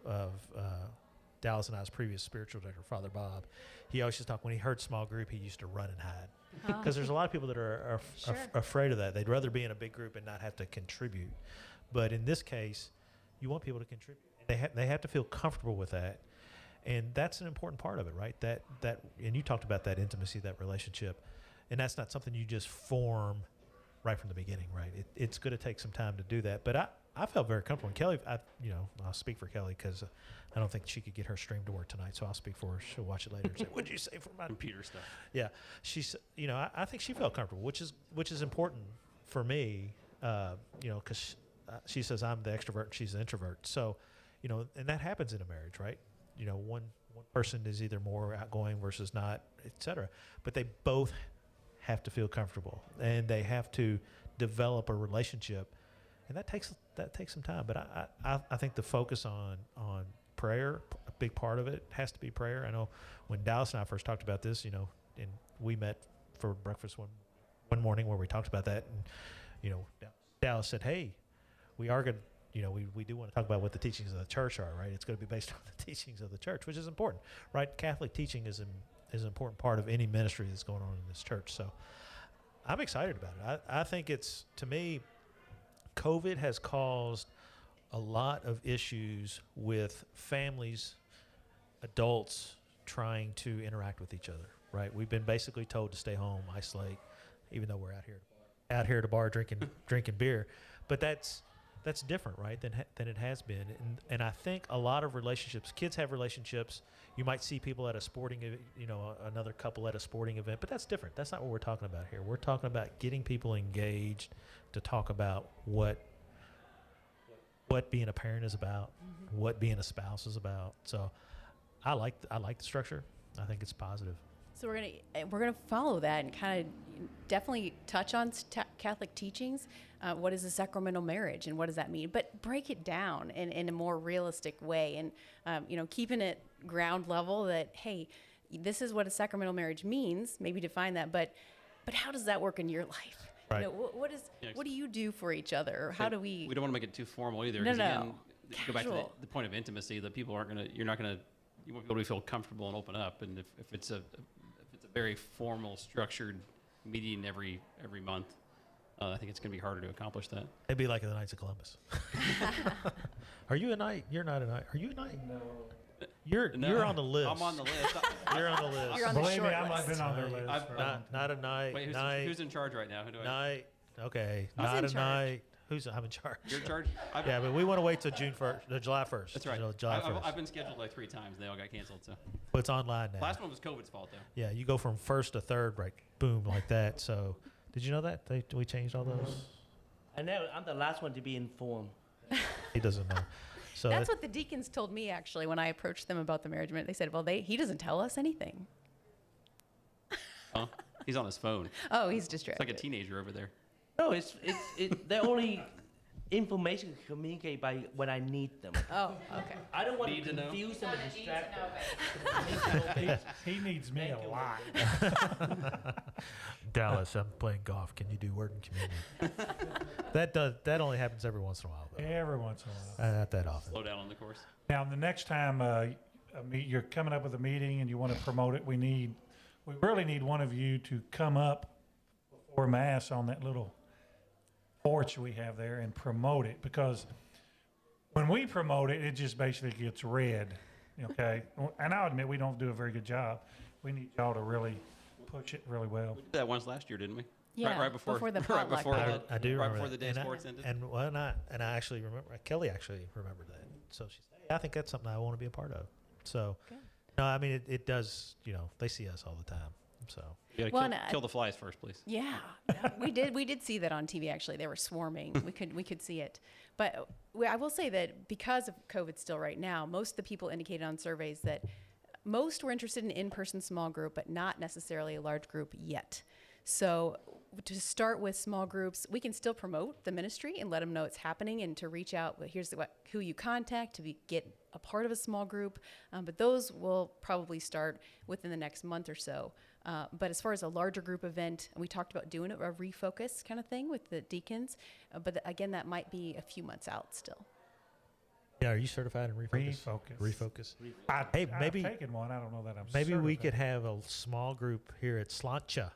Dallas and I's previous spiritual director, Father Bob. He always used to talk, when he heard small group, he used to run and hide. Because there's a lot of people that are afraid of that. They'd rather be in a big group and not have to contribute. But in this case, you want people to contribute. They have to feel comfortable with that. And that's an important part of it, right? That and you talked about that intimacy, that relationship. And that's not something you just form right from the beginning, right? It's going to take some time to do that. But I felt very comfortable. And Kelly, I'll speak for Kelly because I don't think she could get her stream to work tonight. So I'll speak for her. She'll watch it later and say, "What did you say for my computer stuff?" Yeah, she's, I think she felt comfortable, which is important for me, because she says I'm the extrovert and she's the introvert. So, and that happens in a marriage, right? One person is either more outgoing versus not, et cetera. But they both have to feel comfortable, and they have to develop a relationship, and that takes some time. But I think the focus on prayer, a big part of it has to be prayer. I know when Dallas and I first talked about this, and we met for breakfast one morning where we talked about that, and Dallas said, "Hey, we are going to, we do want to talk about what the teachings of the church are, right? It's going to be based on the teachings of the church, which is important, right? Catholic teaching is an important part of any ministry that's going on in this church. So I'm excited about it. I think to me, COVID has caused a lot of issues with families, adults trying to interact with each other, right? We've been basically told to stay home, isolate, even though we're out here at a bar drinking beer. But that's that's different, right, than it has been. And I think a lot of relationships, kids have relationships. You might see people at a sporting, another couple at a sporting event, but that's different. That's not what we're talking about here. We're talking about getting people engaged to talk about what being a parent is about, what being a spouse is about. So I like the structure. I think it's positive. So we're gonna follow that and kind of definitely touch on Catholic teachings. What is a sacramental marriage and what does that mean? But break it down in a more realistic way, and keeping it ground level. That hey, this is what a sacramental marriage means. Maybe define that, but how does that work in your life? Right. What do you do for each other? Or how do we? We don't want to make it too formal either. No, 'cause no. Again, go back to Casual. the point of intimacy. That people aren't gonna. You're not gonna. You want people to feel comfortable and open up. And if it's a very formal, structured meeting every month, I think it's going to be harder to accomplish that. It'd be like the Knights of Columbus. Are you a knight? You're not a knight. Are you a knight? No. You're on the list. I'm on the list. You're on the list. You're on the Believe me, short I've list. been on their list. I've- for- Not a knight. Wait, knight. who's in charge right now? Who do I? Knight. Okay. Who's Not in a charge? knight. I'm in charge. You're in charge. Yeah, but we want to wait till July 1st. That's right. July 1st. I've been scheduled like 3 times. They all got canceled. So Well, it's online now. last one was COVID's fault though. Yeah, you go from first to third, right? Boom, like that. So, did you know that we changed all those? I know I'm the last one to be informed. He doesn't know. So That's what the deacons told me actually when I approached them about the marriage. They said, "Well, he doesn't tell us anything." Huh? He's on his phone. Oh, he's It's distracted. like a teenager over there. No, it's the only information to communicate by when I need them. Oh, okay. I don't want Need to to know. confuse them and distract them. He needs me Thank a you. lot. Dallas, I'm playing golf. Can you do word and communion? that only happens every once in a while, though. Every once in a while. Not that often. Slow down on the course. Now, the next time you're coming up with a meeting and you want to promote it, we really need one of you to come up before Mass on that little porch we have there and promote it, because when we promote it, it just basically gets read, okay? And I'll admit we don't do a very good job. We need y'all to really push it really well. We did that once last year, didn't we? Yeah, right before the right potluck. before I do right remember before that. the day And I- sports ended. And I actually remember, Kelly actually remembered that. So she said, hey, I think that's something I want to be a part of. So, Good. no, I mean, it does, they see us all the time. So, You gotta Well, kill, and I- kill the flies first, please. Yeah, we did see that on TV. Actually, they were swarming. We could see it. But I will say that because of COVID still right now, most of the people indicated on surveys that most were interested in in-person small group, but not necessarily a large group yet. So to start with small groups, we can still promote the ministry and let them know it's happening, and to reach out. Well, here's who you contact to get a part of a small group. But those will probably start within the next month or so. But as far as a larger group event, we talked about doing a refocus kind of thing with the deacons. But again, that might be a few months out still. yeah, are you certified in refocus? Refocus. Refocus. Hey, maybe- I've taken one. I don't know that I'm Maybe we certified. could have a small group here at Slainte,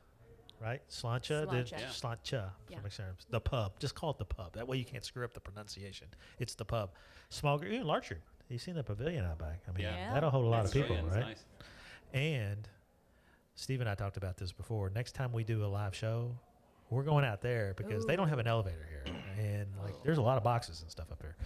right? Slainte? Slainte. Yeah. Slainte, Yeah. for example. The pub. Just call it the pub. That way you can't screw up the pronunciation. It's the pub. Small group, even large group. You've seen the pavilion out back. I mean, Yeah. that'll hold a lot of That's people, Brilliant, right? Nice. And Steve and I talked about this before. Next time we do a live show, we're going out there because they don't have an elevator here, and there's a lot of boxes and stuff up there.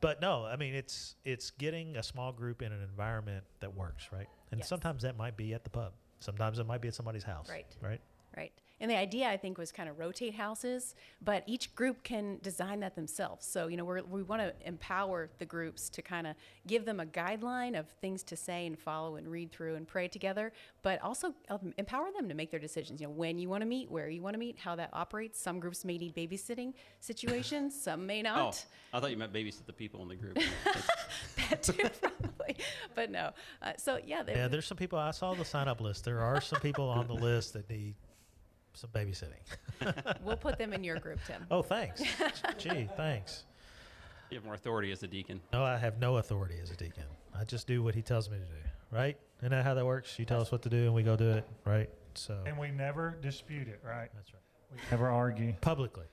But no, I mean it's getting a small group in an environment that works, right? And Yes. sometimes that might be at the pub. Sometimes it might be at somebody's house. Right. Right. Right. And the idea, I think, was kind of rotate houses, but each group can design that themselves. So, we want to empower the groups to kind of give them a guideline of things to say and follow and read through and pray together, but also empower them to make their decisions. When you want to meet, where you want to meet, how that operates. Some groups may need babysitting situations, some may Oh, not. I thought you meant babysit the people in the group. That too, probably. But no. So, yeah. Yeah, there's some people. I saw the sign up list. There are some people on the list that need some babysitting. We'll put them in your group, Tim. Oh, thanks. Gee, thanks. You have more authority as a deacon. No, I have no authority as a deacon. I just do what he tells me to do, right? Isn't that how that works? You tell us what to do and we go do it, right? So And we never dispute it, right? that's right. We never argue. Publicly.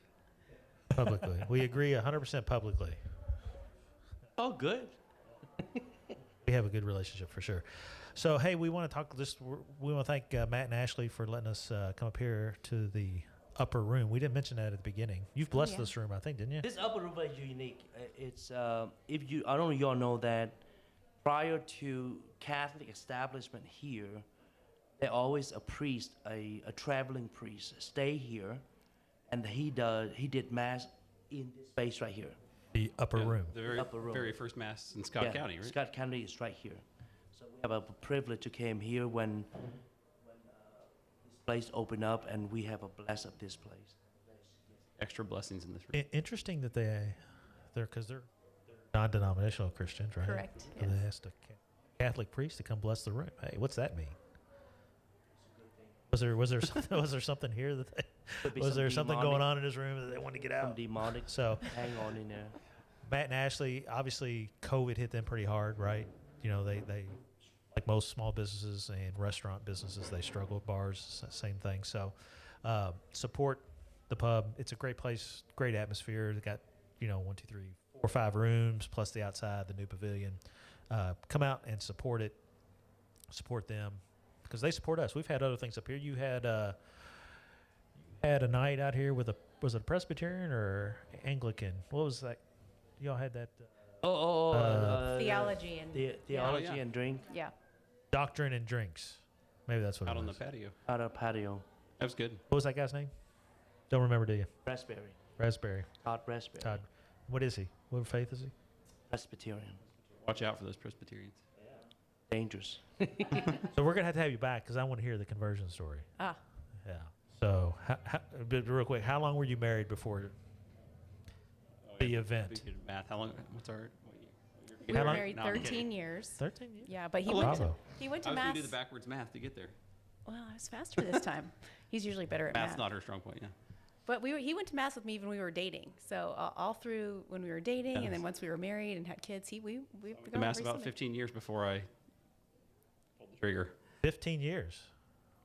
We agree 100% publicly. Oh, good. We have a good relationship for sure. So, hey, we want to talk we want to thank Matt and Ashley for letting us come up here to the upper room. We didn't mention that at the beginning. You've blessed yeah. this room, I think, didn't you? This upper room is unique. It's if you, I don't know if y'all know that prior to Catholic establishment here, there always a priest, a traveling priest, stay here, and he did mass in this space right here. The upper Yeah, room. The very, Upper room. very first mass in Scott County, right? Scott County is right here. So we have a privilege to came here when this place opened up, and we have a bless of this place. Extra blessings in this room. Interesting that they're non-denominational Christians, right? Correct, So yes. they asked a Catholic priest to come bless the room. Hey, what's that mean? Was there something, was there something here that Could be was some there something demonic- going on in his room that they wanted to get Some out? demonic So hang on in there. Matt and Ashley, obviously COVID hit them pretty hard, right? You know, they like most small businesses and restaurant businesses, they struggle. Bars, same thing. So support the pub. It's a great place, great atmosphere. They got 1, 2, 3, 4, 5 rooms plus the outside, the new pavilion. Come out and support it. Support them because they support us. We've had other things up here. You had a night out here with was it a Presbyterian or Anglican? What was that? Y'all had that Theology and theology yeah. and drink yeah. doctrine and drinks. Maybe that's what Out it on the was. patio. out of patio. That was good. What was that guy's name? Don't remember, do you? Raspberry. Raspberry. Todd Raspberry. Todd. What is he? What faith is he? Presbyterian. Watch out for those Presbyterians. Dangerous. So we're gonna have to have you back because I want to hear the conversion story. Ah, Yeah. So, but real quick, how long were you married before the event? We did math. How long? What's our? What year? we How were long- married No, I'm kidding. 13 years. 13 years. Yeah, but he Oh, went to, bravo. he went I to was going mass. to do the backwards math to get there. Well, I was faster this time. He's usually better at Math's math. not her strong point. Yeah. But he went to mass with me even when we were dating. So all through when we were dating, and then once we were married and had kids, we The math's about 15 years before I pulled the trigger. 15 years.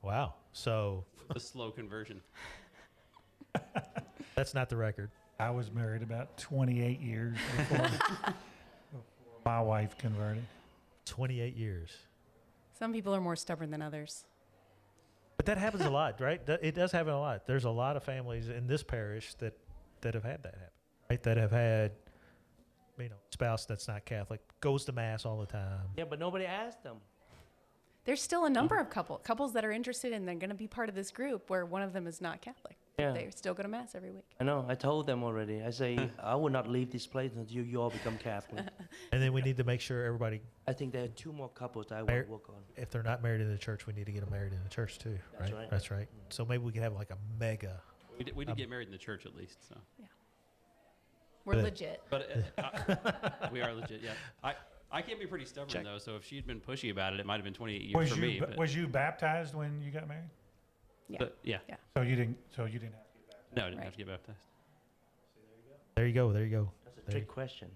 Wow. So The slow conversion. that's not the record. I was married about 28 years before my wife converted. 28 years. Some people are more stubborn than others. But that happens a lot, right? It does happen a lot. There's a lot of families in this parish that have had that happen, right? That have had, spouse that's not Catholic, goes to mass all the time. Yeah, but nobody asked them. There's still a number of couples that are interested and they're going to be part of this group where one of them is not Catholic. Yeah. They still go to mass every week. I know. I told them already. I say I will not leave this place until you all become Catholic. And then we need to make sure everybody, I think there are 2 more couples I will Mar- work on. if they're not married in the church, we need to get them married in the church too, That's right? right. That's right. So maybe we can have like a mega. We did get married in the church at least. So. We're Good. legit. But we are legit. Yeah. I can be pretty stubborn though. So if she'd been pushy about it, it might have been 28 years for me. But, Was you baptized when you got married? Yeah. but yeah. Yeah. So you didn't have to get baptized. No, I didn't Right. have to get baptized. There you go. There you go. That's a There trick you- question.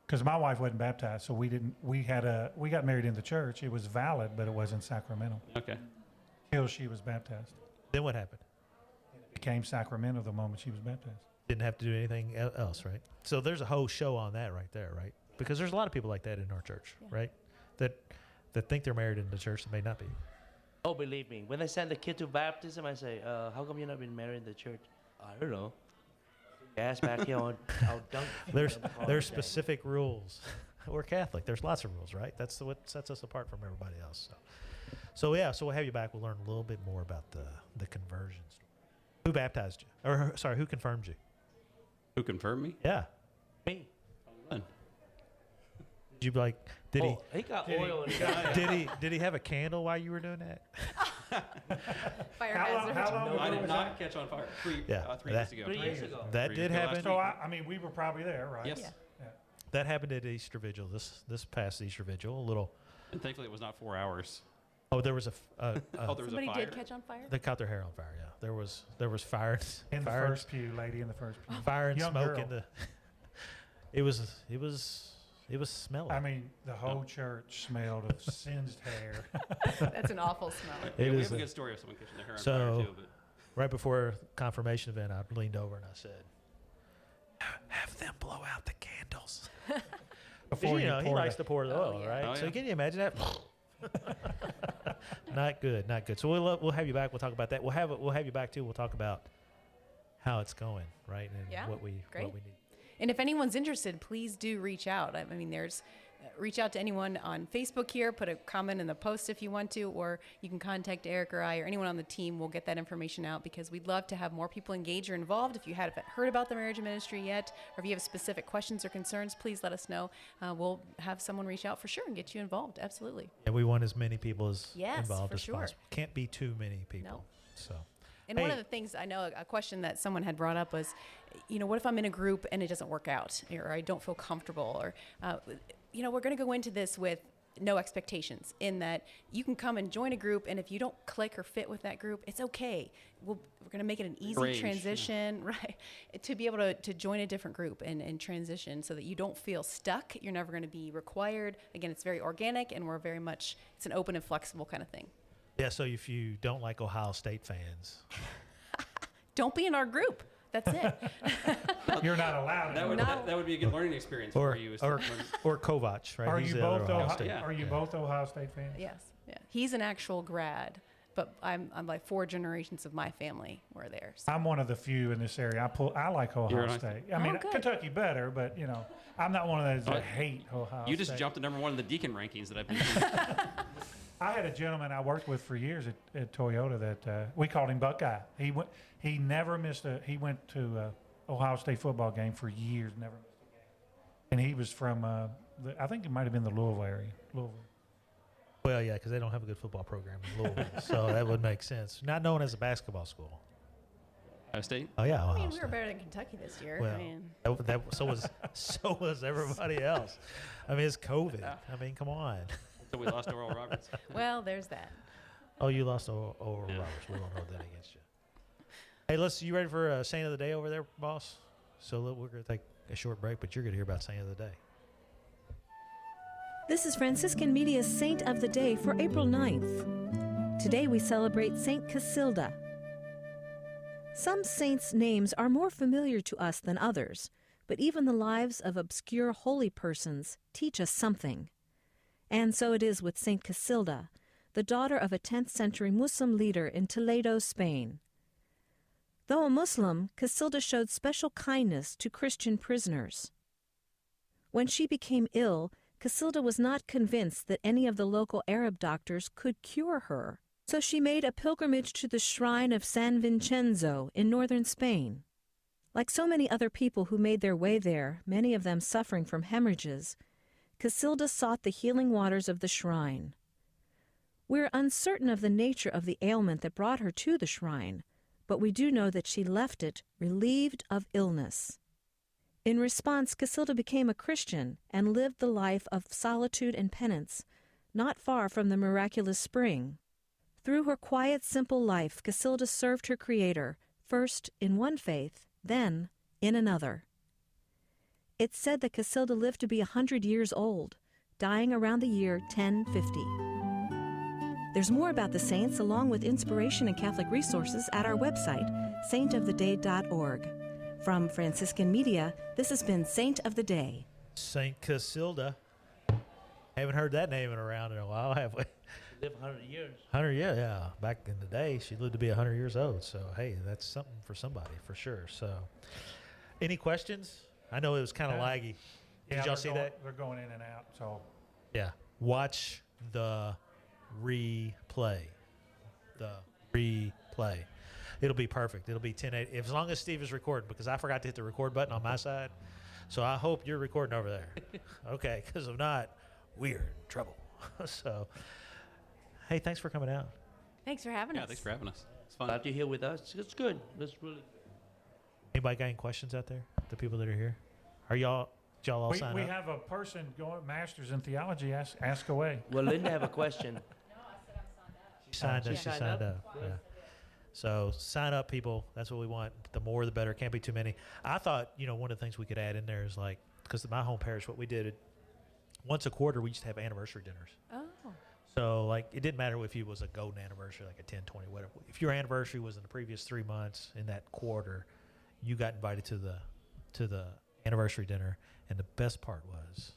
Because my wife wasn't baptized, so we got married in the church. It was valid, but it wasn't sacramental Okay. till she was baptized. Then what happened? It became sacramental the moment she was baptized. Didn't have to do anything else, right? So there's a whole show on that right there, right? Because there's a lot of people like that in our church, Yeah. right? That think they're married in the church that may not be. Oh, believe me. When I send the kid to baptism, I say, how come you're not been married in the church? I don't know. Ask back here, I'll dunk. There's them all there's day. specific rules. We're Catholic. There's lots of rules, right? That's what sets us apart from everybody else. So yeah. So we'll have you back. We'll learn a little bit more about the conversion story. Who baptized you? Or sorry, who confirmed you? Who confirmed me? Yeah. Me. When? Did you Did Oh, he got Did he- oil in he? his Did he have a candle while you were doing that? Fire How long- hazard. how long No, I ago did was not that? catch on fire. Yeah, 3 that- years ago. 3 years ago. That Three did years ago last happen. So I mean, we were probably there, right? Yes. Yeah. That happened at Easter Vigil. This past Easter Vigil, a little. And thankfully it was not 4 hours. Oh, there was a. Oh, there was Somebody a fire. did catch on fire? They caught their hair on fire. Yeah, there was fire. In the fire, first pew, lady in the first pew. fire and Young smoke girl. in the. It was smelly. I mean, the whole church smelled of singed hair. That's an awful smell. Yeah, It we is have a a- good story of someone catching their hair on So- fire too. But Right before confirmation event, I leaned over and I said, "Have them blow out the candles." Before he pour likes the- to pour the Oh, oil, yeah. right? Oh, So yeah. can you imagine that? Not good, not good. So we'll have you back. We'll talk about that. We'll have you back too. We'll talk about how it's going, right? And Yeah, what we great. need. And if anyone's interested, please do reach out. I mean, reach out to anyone on Facebook here, put a comment in the post if you want to, or you can contact Eric or I or anyone on the team. We'll get that information out because we'd love to have more people engaged or involved. If you haven't heard about the marriage ministry yet, or if you have specific questions or concerns, please let us know. We'll have someone reach out for sure and get you involved. Absolutely. And we want as many people as Yes, involved for as sure. possible. Can't be too many people. No. So. And one of the things I know, a question that someone had brought up was, what if I'm in a group and it doesn't work out, or I don't feel comfortable, or, we're going to go into this with no expectations in that you can come and join a group, and if you don't click or fit with that group, it's okay. We're going to make it an easy Arrange, transition, right? To be able to join a different group and transition so that you don't feel stuck. You're never going to be required. Again, it's very organic, and it's an open and flexible kind of thing. Yeah, so if you don't like Ohio State fans, Don't be in our group. That's it. You're not allowed. That would be a good learning experience for you. or Kovac, right? Are He's you the other both Ohio Ohio, State. Are you both Ohio State fans? Yes. Yeah. He's an actual grad, but I'm like 4 generations of my family were there. So. I'm one of the few in this area. I like You're Ohio an- State. I mean, good. Kentucky better, but I'm not one of those that hate Ohio You just State. jumped to number 1 in the Deacon rankings that I've been seeing. I had a gentleman I worked with for years at Toyota that we called him Buckeye. He never missed he went to Ohio State football game for years, never missed a game. And he was from I think it might have been the Louisville area. Louisville. Well, yeah, because they don't have a good football program in Louisville, so that would make sense. Not known as a basketball school. Ohio State? Oh yeah, I Ohio mean, we State. were better than Kentucky this year. Well, I mean, so was everybody else. I mean, it's COVID. Yeah. I mean, come on. So we lost to Oral Roberts. well, there's that. Oh, you lost over Yeah. Roberts. We don't hold that against you. Hey, you ready for Saint of the Day over there, boss? So we're going to take a short break, but you're going to hear about Saint of the Day. This is Franciscan Media's Saint of the Day for April 9th. Today we celebrate Saint Casilda. Some saints' names are more familiar to us than others, but even the lives of obscure holy persons teach us something. And so it is with Saint Casilda, the daughter of a 10th century Muslim leader in Toledo, Spain. Though a Muslim, Casilda showed special kindness to Christian prisoners. When she became ill, Casilda was not convinced that any of the local Arab doctors could cure her, so she made a pilgrimage to the shrine of San Vincenzo in northern Spain. Like so many other people who made their way there, many of them suffering from hemorrhages, Casilda sought the healing waters of the shrine. We're uncertain of the nature of the ailment that brought her to the shrine, but we do know that she left it relieved of illness. In response, Casilda became a Christian and lived the life of solitude and penance, not far from the miraculous spring. Through her quiet, simple life, Casilda served her Creator, first in one faith, then in another. It's said that Casilda lived to be 100 years old, dying around the year 1050. There's more about the saints along with inspiration and Catholic resources at our website, saintoftheday.org. From Franciscan Media, this has been Saint of the Day. Saint Casilda. Haven't heard that name around in a while, have we? Live 100 years. 100, yeah. Back in the day, she lived to be 100 years old. So, hey, that's something for somebody, for sure. So, any questions? I know it was kind of laggy. Did y'all see that? They're going in and out, so. Yeah. Watch the replay. The replay. It'll be perfect. It'll be 1080. As long as Steve is recording, because I forgot to hit the record button on my side. So I hope you're recording over there. Okay, because if not, we're in trouble. So, hey, thanks for coming out. Thanks for having us. Yeah, thanks for having us. It's fun. Glad you're here with us. It's good. It's really good. Anybody got any questions out there? The people that are here? Did y'all all sign We up? have a person going masters in theology. Ask away. Well, Linda have a question. She signed up. She She signed signed up? up. Yeah. So sign up, people. That's what we want. The more, the better. Can't be too many. I thought, one of the things we could add in there is like, because my home parish, what we did, once a quarter, we used to have anniversary dinners. Oh. So, like, it didn't matter if it was a golden anniversary, like a 10, 20, whatever. If your anniversary was in the previous 3 months in that quarter, you got invited to the anniversary dinner. And the best part was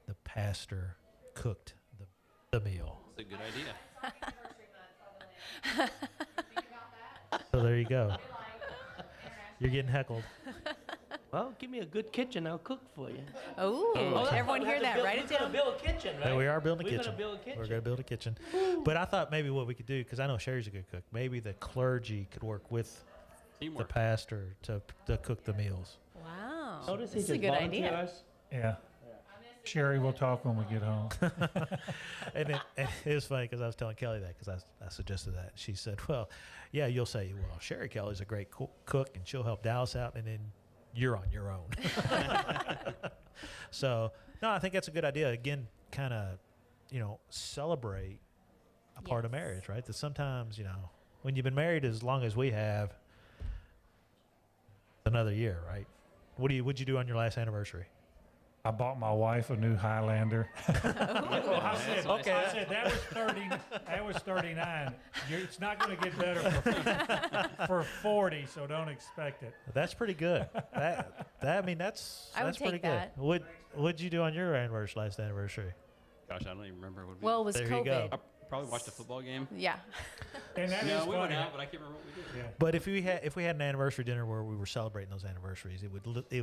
the pastor cooked the the meal. That's a good idea. So there you go. You're getting heckled. Well, give me a good kitchen. I'll cook for you. Oh, everyone hear that? Write it We're gonna down. build a kitchen, right? Yeah, we are building a We're kitchen. gonna build a kitchen. We're going to build a kitchen. But I thought maybe what we could do, because I know Sherry's a good cook, maybe the clergy could work with the Teamwork. pastor to cook the meals. Wow. Notice he This is a just good volunteered idea. us. Yeah. Sherry, we'll talk when we get home. And it was funny because I was telling Kelly that because I suggested that. She said, well, yeah, you'll say, well, Sherry Kelly's a great cook and she'll help Dallas out, and then you're on your own. So, no, I think that's a good idea. Again, kind of, celebrate a part of Yes. marriage, right? That sometimes, when you've been married as long as we have, another year, right? What'd you do on your last anniversary? I bought my wife a new Highlander. I That's said, nice. I said that was 30. That was 39. It's not going to get better for 40, so don't expect it. That's pretty good. That's I would that's take pretty that. good. What'd you do on your last anniversary? Gosh, I don't even remember what we Well, it was There you COVID. go. I probably watched a football game. Yeah. And that is No, we went funny. out, but I can't remember what we did. Yeah. But if we had an anniversary dinner where we were celebrating those anniversaries, it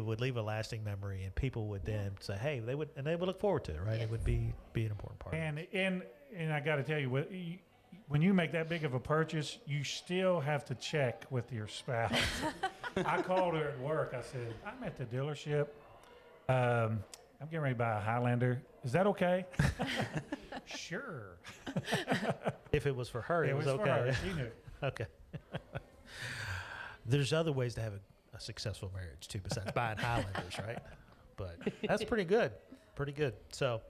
would leave a lasting memory, and people would then say, "Hey," they would look forward to it, right? Yes. It would be an important part. And I got to tell you, when you make that big of a purchase, you still have to check with your spouse. I called her at work. I said, "I'm at the dealership. I'm getting ready to buy a Highlander. Is that okay?" Sure. If it was for her, it was for okay. her. She knew. Okay. There's other ways to have a successful marriage too, besides buying Highlanders, right? But that's pretty good. Pretty good. So,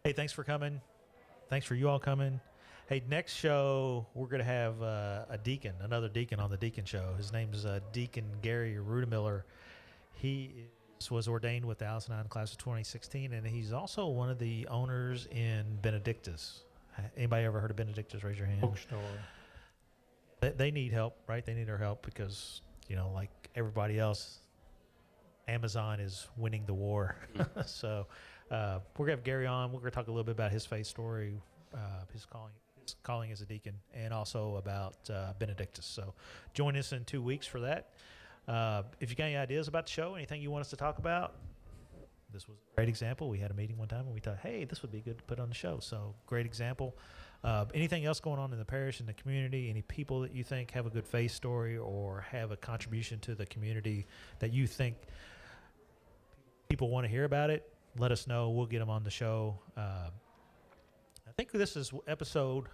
hey, thanks for coming. Thanks for you all coming. Hey, next show we're gonna have another deacon on the Deacon Show. His name is Deacon Gary Rudemiller. He was ordained with the Alice and I class of 2016, and he's also one of the owners in Benedictus. Anybody ever heard of Benedictus? Raise your hand. Bookstore. They need help, right? They need our help because, like everybody else, Amazon is winning the war. So we're going to have Gary on. We're going to talk a little bit about his faith story, his calling as a deacon, and also about Benedictus. So join us in 2 weeks for that. If you got any ideas about the show, anything you want us to talk about, this was a great example. We had a meeting one time and we thought, hey, this would be good to put on the show. So great example. Anything else going on in the parish, in the community, any people that you think have a good faith story or have a contribution to the community that you think people want to hear about it, let us know. We'll get them on the show. I think this is episode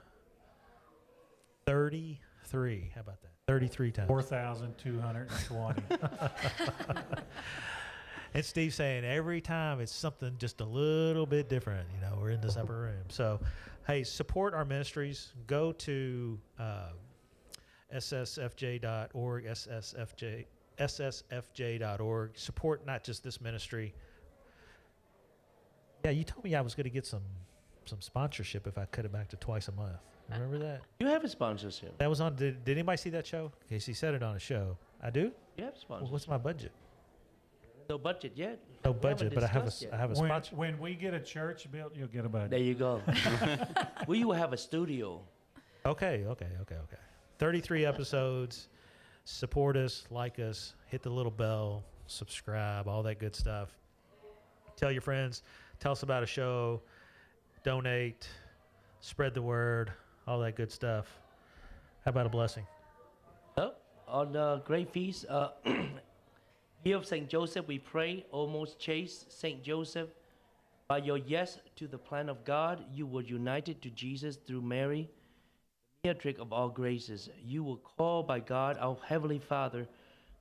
33. How about that? 33 times. 4,220. And Steve's saying every time it's something just a little bit different. We're in this upper room. So, hey, support our ministries. Go to SSFJ.org, SSFJ.org. Support not just this ministry. Yeah, you told me I was going to get some sponsorship if I cut it back to twice a month. Remember that? You have a sponsorship. That was on. Did anybody see that show? Casey said it on a show. I do. You have a Well, sponsorship. what's my budget? No budget yet. No We haven't budget, but I have discussed a yet. I have a when, sponsor. when we get a church built, you'll get a budget. There you go. We will have a studio. Okay. 33 episodes. Support us, like us, hit the little bell, subscribe, all that good stuff. Tell your friends. Tell us about a show. Donate. Spread the word. All that good stuff. How about a blessing? Oh, on the great feast, Year of St. Joseph, we pray, O most chaste St. Joseph, by your yes to the plan of God, you were united to Jesus through Mary, the mediatrix of all graces. You were called by God, our Heavenly Father,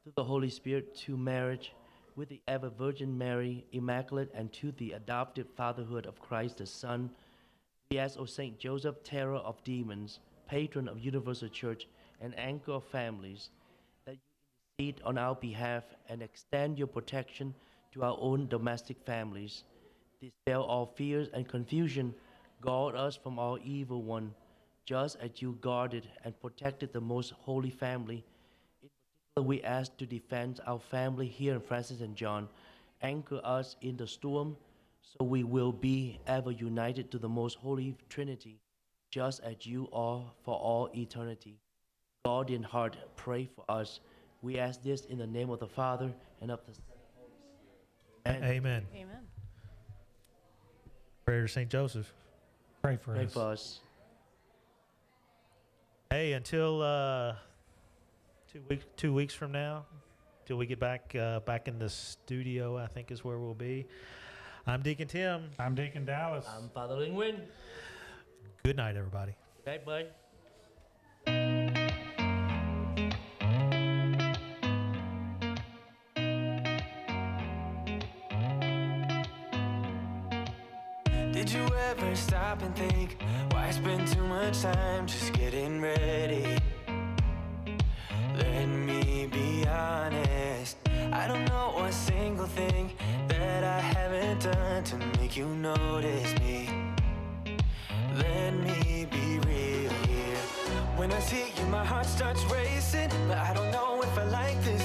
through the Holy Spirit to marriage with the ever Virgin Mary, Immaculate, and to the adopted fatherhood of Christ the Son. We ask, O St. Joseph, terror of demons, patron of universal church, and anchor of families, that you intercede on our behalf and extend your protection to our own domestic families. Dispel all fears and confusion, guard us from all evil one, just as you guarded and protected the most holy family. In particular, we ask to defend our family here in Francis and John. Anchor us in the storm, so we will be ever united to the most holy Trinity, just as you are for all eternity. God in heart, pray for us. We ask this in the name of the Father, and of the Son, and of the Holy Spirit. Amen. Amen. Prayer to St. Joseph. Pray for Pray us. for us. Hey, until 2 weeks from now, till we get back in the studio, I think is where we'll be. I'm Deacon Tim. I'm Deacon Dallas. I'm Father Lingwin. Good night, everybody. Okay, bye. Did you ever stop and think, why spend too much time just getting ready? Let me be honest, I don't know one single thing that I haven't done to make you notice me. Let me be real here. When I see you, my heart starts racing, but I don't know if I like this